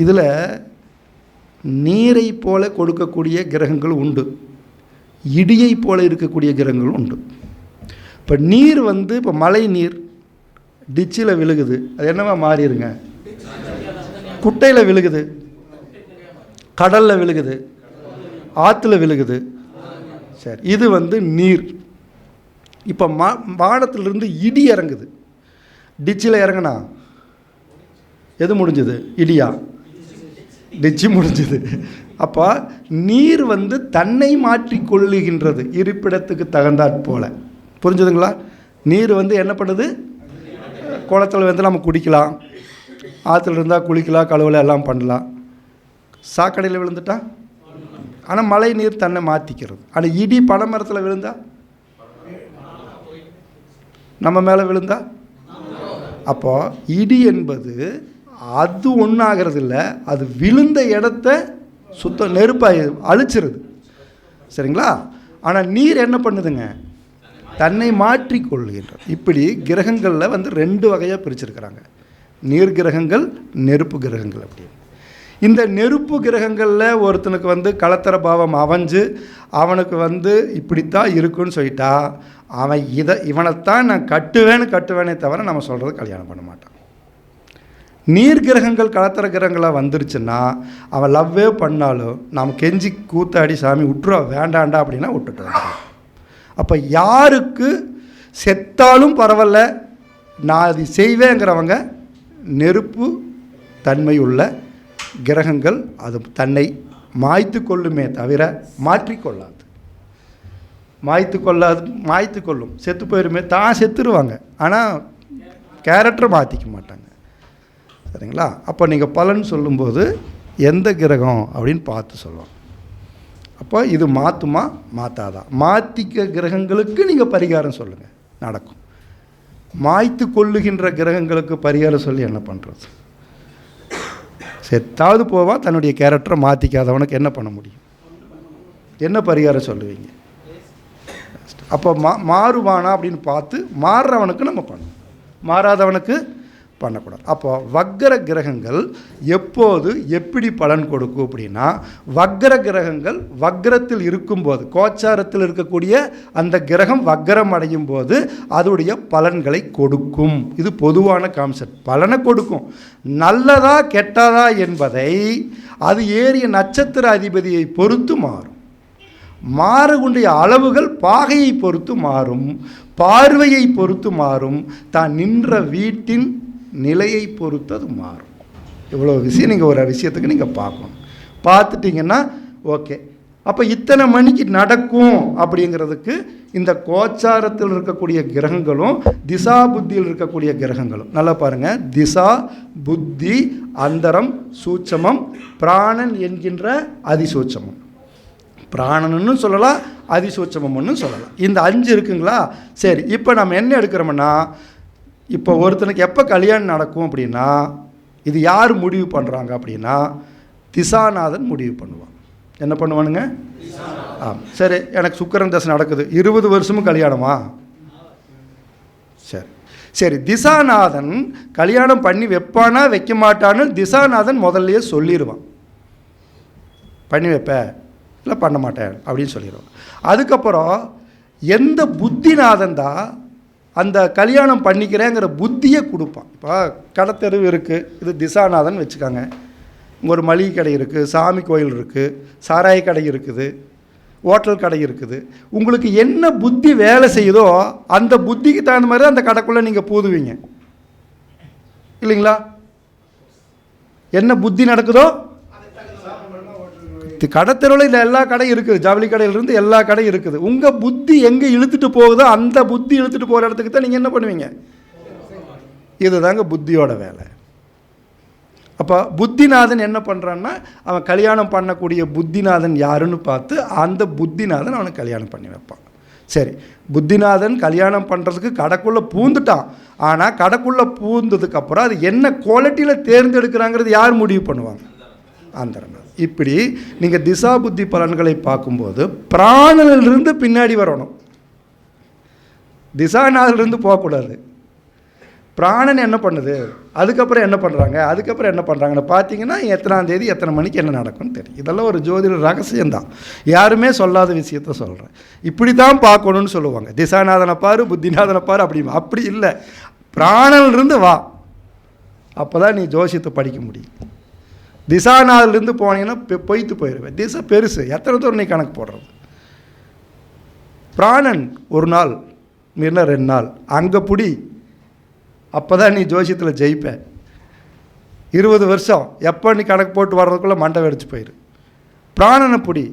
இதில் நீரை போல கொடுக்கக்கூடிய கிரகங்கள் உண்டு, இடியை போல இருக்கக்கூடிய கிரகங்களும் உண்டு. இப்போ நீர் இப்போ மழை நீர் டிச்சில் விழுகுது, அது என்னவா மாறிடுங்க? குட்டையில் விழுகுது, கடலில் விழுகுது, ஆற்றுல விழுகுது. சரி, இது நீர். இப்போ வானத்திலிருந்து இடி இறங்குது, டிச்சில் இறங்குனா எது முடிஞ்சது? இடியா? டிச்சு முடிஞ்சது. அப்போ நீர் தன்னை மாற்றிக்கொள்ளுகின்றது இருப்பிடத்துக்கு தகுந்தாற் போல. புரிஞ்சுதுங்களா? நீர் என்ன பண்ணுது? குளத்தில் நம்ம குடிக்கலாம், ஆற்றுல இருந்தால் குளிக்கலாம், கழுவலை எல்லாம் பண்ணலாம். சாக்கடையில் விழுந்துட்டா? ஆனால் மழை நீர் தன்னை மாற்றிக்கிறது. ஆனால் இடி பனைமரத்தில் விழுந்தா, நம்ம மேலே விழுந்தா, அப்போ இடி என்பது அது ஒன்றாகிறது இல்லை, அது விழுந்த இடத்த சுத்தம் நெருப்பாக அழிச்சிருது. சரிங்களா? ஆனால் நீர் என்ன பண்ணுதுங்க? தன்னை மாற்றிக்கொள்கின்றது. இப்படி கிரகங்களில் 2 வகையாக பிரிச்சிருக்கிறாங்க, நீர் கிரகங்கள், நெருப்பு கிரகங்கள். அப்படி இந்த நெருப்பு கிரகங்களில் ஒருத்தனுக்கு கலத்தர பாவம் அமைஞ்சு அவனுக்கு இப்படித்தான் இருக்குன்னு சொல்லிட்டா அவன் இவனைத்தான் நான் கட்டுவேனே தவிர நம்ம சொல்கிறது கல்யாணம் பண்ண மாட்டான். நீர் கிரகங்கள் கலத்தர கிரகங்களாக வந்துருச்சுன்னா அவன் லவ்வே பண்ணாலும் நாம் கெஞ்சி கூத்தாடி சாமி விட்டுருவா வேண்டாண்டா அப்படின்னா விட்டுட்டு வந்துடுவான். அப்போ யாருக்கு செத்தாலும் பரவாயில்ல நான் அது செய்வேங்கிறவங்க நெருப்பு தன்மை உள்ள கிரகங்கள், அது தன்னை மாய்த்து கொள்ளுமே தவிர மாற்றிக்கொள்ளாது. மாய்த்து கொள்ளும், செத்து போயிருமே, தான் செத்துருவாங்க, ஆனால் கேரக்டரை மாற்றிக்க மாட்டாங்க. சரிங்களா? அப்போ நீங்கள் பலன் சொல்லும்போது எந்த கிரகம் அப்படின்னு பார்த்து சொல்லுவோம். அப்போ இது மாற்றுமா மாற்றாதா? மாற்றிக்க கிரகங்களுக்கு நீங்கள் பரிகாரம் சொல்லுங்கள், நடக்கும். மாய்த்து கொள்ளுகின்ற கிரகங்களுக்கு பரிகாரம் சொல்லி என்ன பண்ணுறது? செத்தாவது போவான், தன்னுடைய கேரக்டரை மாற்றிக்காதவனுக்கு என்ன பண்ண முடியும்? என்ன பரிகாரம் சொல்லுவீங்க? அப்போ மாறுவானா அப்படின்னு பார்த்து மாறுறவனுக்கு நம்ம பண்ணணும், மாறாதவனுக்கு பண்ணக்கூடாது. அப்போ வக்கர கிரகங்கள் எப்போது எப்படி பலன் கொடுக்கும் அப்படின்னா, வக்கர கிரகங்கள் வக்கரத்தில் இருக்கும்போது, கோச்சாரத்தில் இருக்கக்கூடிய அந்த கிரகம் வக்கரம் அடையும் போது அதோடைய பலன்களை கொடுக்கும். இது பொதுவான கான்செப்ட். பலனை கொடுக்கும். நல்லதா கெட்டதா என்பதை அது ஏறிய நட்சத்திர அதிபதியை பொறுத்து மாறும். மாறக்கூடிய அளவுகள் பாகையை பொறுத்து மாறும், பார்வையை பொறுத்து மாறும், தான் நின்ற வீட்டின் நிலையை பொறுத்து அது மாறும். இவ்வளோ விஷயம் நீங்கள் ஒரு விஷயத்துக்கு நீங்கள் பார்க்கணும். பார்த்துட்டிங்கன்னா ஓகே, அப்போ இத்தனை மணிக்கு நடக்கும் அப்படிங்கிறதுக்கு இந்த கோச்சாரத்தில் இருக்கக்கூடிய கிரகங்களும் திசா புத்தியில் இருக்கக்கூடிய கிரகங்களும் நல்லா பாருங்கள். திசா புத்தி அந்தரம் சூட்சமம் பிராணன் என்கின்ற அதிசூட்சமம், பிராணன்னு சொல்லலாம் அதிசூட்சமம்னு சொல்லலாம். இந்த 5 இருக்குங்களா? சரி, இப்போ நம்ம என்ன எடுக்கிறோம்னா, இப்போ ஒருத்தனுக்கு எப்போ கல்யாணம் நடக்கும் அப்படின்னா, இது யார் முடிவு பண்ணுறாங்க அப்படின்னா, திசாநாதன் முடிவு பண்ணுவான். என்ன பண்ணுவானுங்க? சரி, எனக்கு சுக்கிரன் தசை நடக்குது, 20 வருஷமும் கல்யாணமா? சரி சரி, திசாநாதன் கல்யாணம் பண்ணி வைப்பானா வைக்க மாட்டான்னு திசாநாதன் முதல்லையே சொல்லிடுவான். பண்ணி வைப்பேன் இல்லை பண்ண மாட்டேன் அப்படின்னு சொல்லிடுவான். அதுக்கப்புறம் எந்த புத்திநாதன் தான் அந்த கல்யாணம் பண்ணிக்கிறேங்கிற புத்தியை கொடுப்பான். இப்போ கடத்தெருவு இருக்குது, இது திசாநாதன் வச்சுக்காங்க. ஒரு மளிகை கடை இருக்குது, சாமி கோயில் இருக்குது, சாராய கடை இருக்குது, ஹோட்டல் கடை இருக்குது. உங்களுக்கு என்ன புத்தி வேலை செய்யுதோ அந்த புத்திக்கு தகுந்த மாதிரி அந்த கடைக்குள்ளே நீங்கள் பூதுவீங்க இல்லைங்களா? என்ன புத்தி நடக்குதோ கடத்தெருவில் இல்லை எல்லா கடையும் இருக்குது, ஜவுளி கடையிலிருந்து எல்லா கடையும் இருக்குது. உங்கள் புத்தி எங்கே இழுத்துட்டு போகுதோ அந்த புத்தி இழுத்துட்டு போகிற இடத்துக்கு தான் நீங்கள் என்ன பண்ணுவீங்க? இதுதாங்க புத்தியோட வேலை. அப்போ புத்திநாதன் என்ன பண்ணுறான்னா, அவன் கல்யாணம் பண்ணக்கூடிய புத்திநாதன் யாருன்னு பார்த்து அந்த புத்திநாதன் அவனை கல்யாணம் பண்ணி வைப்பான். சரி, புத்திநாதன் கல்யாணம் பண்ணுறதுக்கு கடைக்குள்ளே பூந்துட்டான். ஆனால் கடைக்குள்ளே பூந்ததுக்கப்புறம் அது என்ன குவாலிட்டியில் தேர்ந்தெடுக்கிறாங்கிறது யார் முடிவு பண்ணுவாங்க? அந்தரநாதன். இப்படி நீங்கள் திசா புத்தி பலன்களை பார்க்கும்போது பிராணனிலிருந்து பின்னாடி வரணும், திசாநாதிலிருந்து போகக்கூடாது. பிராணன் என்ன பண்ணுது, அதுக்கப்புறம் என்ன பண்ணுறாங்கன்னு பார்த்தீங்கன்னா எத்தனாம் தேதி எத்தனை மணிக்கு என்ன நடக்கும்னு தெரியும். இதெல்லாம் ஒரு ஜோதிட ரகசியம்தான், யாருமே சொல்லாத விஷயத்த சொல்கிறேன். இப்படி தான் பார்க்கணுன்னு சொல்லுவாங்க. திசாநாதனை பாரு, புத்திநாதனை பாரு, அப்படி இல்லை. பிராணனிலிருந்து வா, அப்போ தான் நீ ஜோசியத்தை படிக்க முடியும். திசாநாதிலிருந்து போனீங்கன்னா பொய்த்து போயிடுவேன். திசை பெருசு, எத்தனை தூரம் நீ கணக்கு போடுறது? பிராணன் ஒரு நாள் மீறினா 2 நாள் அங்கே புடி, அப்போ தான் நீ ஜோசியத்தில் ஜெயிப்ப. 20 வருஷம் எப்போ நீ கணக்கு போட்டு வர்றதுக்குள்ளே மண்டை வெடிச்சு போயிரு. பிராணனை புடி,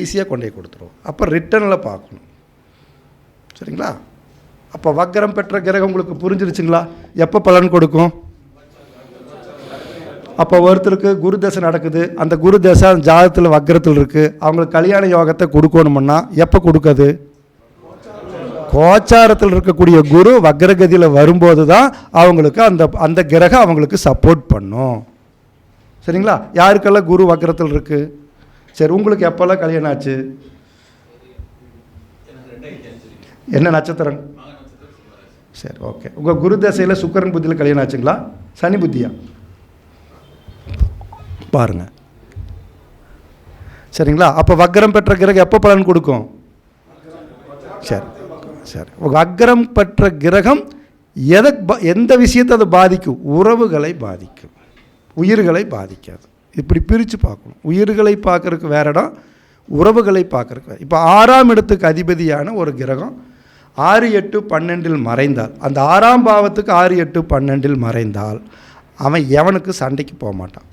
ஈஸியாக கொண்டு போய் கொடுத்துருவோம். அப்போ ரிட்டனில் பார்க்கணும். சரிங்களா? அப்போ வக்கரம் பெற்ற கிரகம் உங்களுக்கு புரிஞ்சிருச்சுங்களா? எப்போ பலன் கொடுக்கும்? அப்போ ஒருத்தருக்கு குரு தசை நடக்குது, அந்த குரு தசை ஜாதகத்தில் வக்கரத்தில் இருக்குது, அவங்களுக்கு கல்யாண யோகத்தை கொடுக்கணுமுன்னா எப்போ கொடுக்காது? கோச்சாரத்தில் இருக்கக்கூடிய குரு வக்கரகதியில் வரும்போது தான் அவங்களுக்கு அந்த கிரகம் அவங்களுக்கு சப்போர்ட் பண்ணும். சரிங்களா? யாருக்கெல்லாம் குரு வக்கரத்தில் இருக்குது? சரி, உங்களுக்கு எப்போல்லாம் கல்யாணம் ஆச்சு? என்ன நட்சத்திரம்? சரி, ஓகே. உங்கள் குரு தசையில் சுக்கிரன் புத்தியில் கல்யாணம் ஆச்சுங்களா? சனி புத்தியா? பாருங்கள். சரிங்களா? அப்போ வக்கரம் பெற்ற கிரகம் எப்போ பலன் கொடுக்கும்? சரி சரி, வக்கரம் பெற்ற கிரகம் எந்த விஷயத்தை அதை பாதிக்கும்? உறவுகளை பாதிக்கும், உயிர்களை பாதிக்காது. இப்படி பிரித்து பார்க்கணும். உயிர்களை பார்க்கறதுக்கு வேற இடம், உறவுகளை பார்க்கறதுக்கு வேறு. இப்போ 6ஆம் இடத்துக்கு அதிபதியான ஒரு கிரகம் 6, 8, 12 மறைந்தால், அந்த 6ஆம் பாவத்துக்கு 6, 8, 12 மறைந்தால் அவன் எவனுக்கு சண்டைக்கு போக மாட்டான்.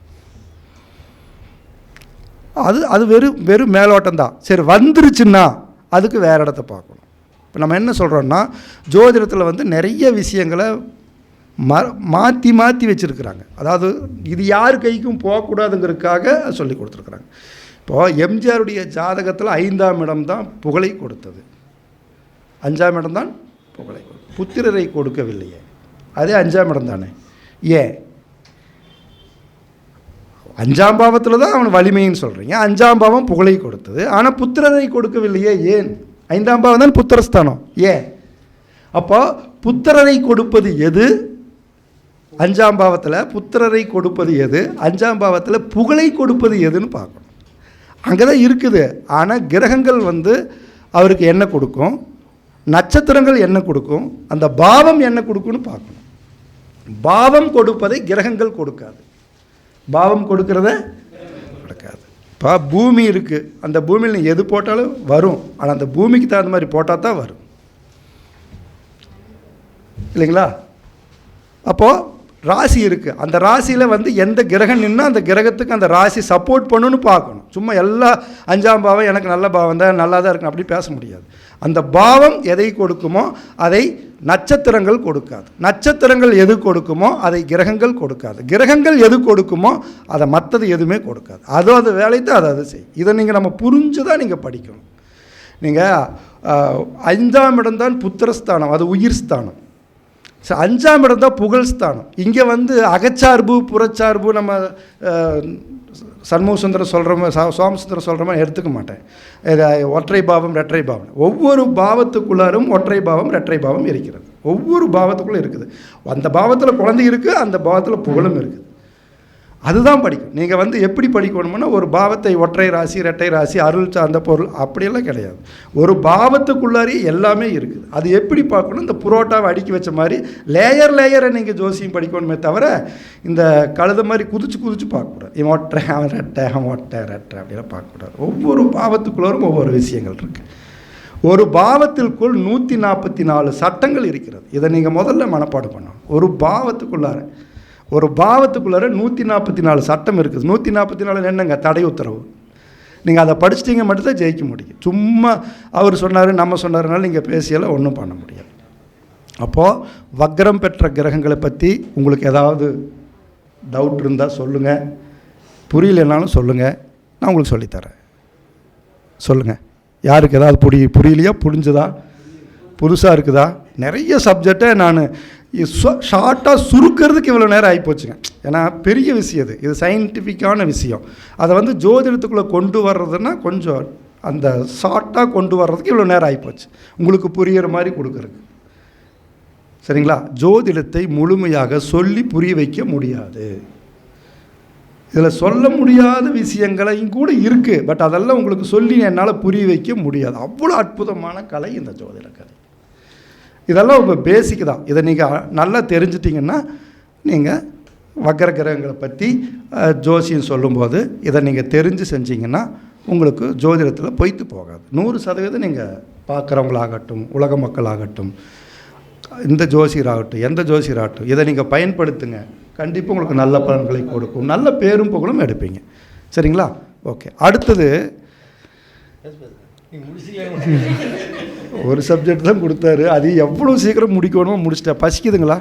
அது வெறும் மேலோட்டம் தான். சரி, வந்துருச்சுன்னா அதுக்கு வேறு இடத்த பார்க்கணும். இப்போ நம்ம என்ன சொல்கிறோன்னா, ஜோதிடத்தில் நிறைய விஷயங்களை மாற்றி வச்சுருக்குறாங்க. அதாவது இது யார் கைக்கும் போகக்கூடாதுங்கிறதுக்காக சொல்லி கொடுத்துருக்குறாங்க. இப்போது எம்ஜிஆருடைய ஜாதகத்தில் 5ஆம் இடம் தான் புகழை கொடுத்தது, 5ஆம் இடம் தான் புகழை கொடுத்தது. புத்திரரை கொடுக்கவில்லையே, அதே 5ஆம் இடம் தானே. ஏன்? 5ஆம் பாவத்தில் தான் அவன் வலிமைன்னு சொல்கிறீங்க. 5ஆம் பாவம் புகழை கொடுத்தது, ஆனால் புத்திரரை கொடுக்கவில்லையே. ஏன்? 5ஆம் பாவம் தான் புத்திரஸ்தானம். ஏன்? அப்போ புத்திரரை கொடுப்பது எது? 5ஆம் பாவத்தில் புத்திரரை கொடுப்பது எது? 5ஆம் பாவத்தில் புகழை கொடுப்பது எதுன்னு பார்க்கணும். அங்கே தான் இருக்குது. ஆனால் கிரகங்கள் அவருக்கு என்ன கொடுக்கும், நட்சத்திரங்கள் என்ன கொடுக்கும், அந்த பாவம் என்ன கொடுக்குன்னு பார்க்கணும். பாவம் கொடுப்பதை கிரகங்கள் கொடுக்காது. பாவம் கொடுக்கறத கொடுக்காது. இப்போ பூமி இருக்குது, அந்த பூமியில் நீ எது போட்டாலும் வரும். ஆனால் அந்த பூமிக்கு தகுந்த மாதிரி போட்டால் தான் வரும், இல்லைங்களா? அப்போது ராசி இருக்குது, அந்த ராசியில் எந்த கிரகம் நின்னா அந்த கிரகத்துக்கு அந்த ராசி சப்போர்ட் பண்ணுன்னு பார்க்கணும். சும்மா எல்லா 5ஆம் பாவம் எனக்கு நல்ல பாவம் தான், நல்லா தான் இருக்கும் அப்படி பேச முடியாது. அந்த பாவம் எதை கொடுக்குமோ அதை நட்சத்திரங்கள் கொடுக்காது. நட்சத்திரங்கள் எது கொடுக்குமோ அதை கிரகங்கள் கொடுக்காது. கிரகங்கள் எது கொடுக்குமோ அதை மற்றது எதுவுமே கொடுக்காது. அது வேலையை தான் அதை செய்யும். இதை நம்ம புரிஞ்சு தான் நீங்கள் படிக்கணும். நீங்கள் 5ஆம் இடம்தான் புத்திரஸ்தானம், அது உயிர் ஸ்தானம். 5ஆம் இடம் தான் புகழ் ஸ்தானம். இங்கே அகச்சார்பு புறச்சார்பு நம்ம சண்முகசுந்தரம் சொல்கிற மாதிரி, சோமசுந்தரம் சொல்கிற மாதிரி எடுத்துக்க மாட்டேன். ஒற்றை பாவம் ரெட்டை பாவம், ஒவ்வொரு பாவத்துக்குள்ளாரும் ஒற்றை பாவம் ரெட்டை பாவம் இருக்கிறது. ஒவ்வொரு பாவத்துக்குள்ளே இருக்குது. அந்த பாவத்தில் குழந்தை இருக்குது, அந்த பாவத்தில் புகழும் இருக்குது. அதுதான் படிக்கும். நீங்கள் எப்படி படிக்கணும்னா ஒரு பாவத்தை ஒற்றை ராசி ரெட்டை ராசி அருள் சார்ந்த பொருள் அப்படியெல்லாம் கிடையாது. ஒரு பாவத்துக்குள்ளாரே எல்லாமே இருக்குது. அது எப்படி பார்க்கணும்? இந்த புரோட்டாவை அடுக்கி வச்ச மாதிரி லேயரை நீங்கள் ஜோசியம் படிக்கணுமே தவிர இந்த கழுத மாதிரி குதிச்சு பார்க்கக்கூடாது. இவன் ஒற்றை அவன் ரெட்டை அவன் ஒட்டை ரெட்டை அப்படிலாம் பார்க்கக்கூடாது. ஒவ்வொரு பாவத்துக்குள்ளாரும் ஒவ்வொரு விஷயங்கள் இருக்குது. ஒரு பாவத்திற்குள் 144 சட்டங்கள் இருக்கிறது. இதை நீங்கள் முதல்ல மனப்பாடம் பண்ணணும். ஒரு பாவத்துக்குள்ளார 144 சட்டம் இருக்குது. 144 என்னங்க? தடை உத்தரவு. நீங்கள் அதை படிச்சிட்டிங்க மட்டும்தான் ஜெயிக்க முடியும். சும்மா அவர் சொன்னார் நம்ம சொன்னார்னால நீங்கள் பேசியெல்லாம் ஒன்றும் பண்ண முடியாது. அப்போது வக்ரம் பெற்ற கிரகங்களை பற்றி உங்களுக்கு ஏதாவது டவுட் இருந்தால் சொல்லுங்கள், புரியலனாலும் சொல்லுங்கள், நான் உங்களுக்கு சொல்லித்தரேன். சொல்லுங்கள். யாருக்கு ஏதாவது புரியலையா? புரிஞ்சுதா? புதுசாக இருக்குதா? நிறைய சப்ஜெக்டை நான் ஷார்ட்டாக சுருக்கிறதுக்கு இவ்வளோ நேரம் ஆகிப்போச்சுங்க. ஏன்னா பெரிய விஷயம் இது சயின்டிஃபிக்கான விஷயம். அதை ஜோதிடத்துக்குள்ளே கொண்டு வர்றதுன்னா கொஞ்சம் அந்த ஷார்ட்டாக கொண்டு வர்றதுக்கு இவ்வளோ நேரம் ஆகிப்போச்சு, உங்களுக்கு புரிகிற மாதிரி கொடுக்குறதுக்கு. சரிங்களா? ஜோதிடத்தை முழுமையாக சொல்லி புரிய வைக்க முடியாது. இதில் சொல்ல முடியாத விஷயங்களையும் கூட இருக்குது. பட் அதெல்லாம் உங்களுக்கு சொல்லி என்னால் புரிய வைக்க முடியாது. அவ்வளோ அற்புதமான கலை இந்த ஜோதிட கலை. இதெல்லாம் உங்கள் பேசிக் தான். இதை நீங்கள் நல்லா தெரிஞ்சிட்டிங்கன்னா நீங்கள் வக்ர கிரகங்களை பற்றி ஜோசியம் சொல்லும்போது இதை நீங்கள் தெரிஞ்சு செஞ்சிங்கன்னா உங்களுக்கு ஜோதிடத்தில் பொய்த்து போகாது. 100% நீங்கள் பார்க்குறவங்களாகட்டும், உலக மக்களாகட்டும், இந்த ஜோசியராகட்டும், எந்த ஜோசியராகட்டும், இதை நீங்கள் பயன்படுத்துங்க. கண்டிப்பாக உங்களுக்கு நல்ல பலன்களை கொடுக்கும், நல்ல பேரும் புகழும் எடுப்பீங்க. சரிங்களா? ஓகே. அடுத்தது ஒரு சப்ஜெக்ட் தான் கொடுத்தாரு. அது எவ்வளோ சீக்கிரம் முடிக்கணுமோ முடிச்சிட்டேன். பசிக்குதுங்களா?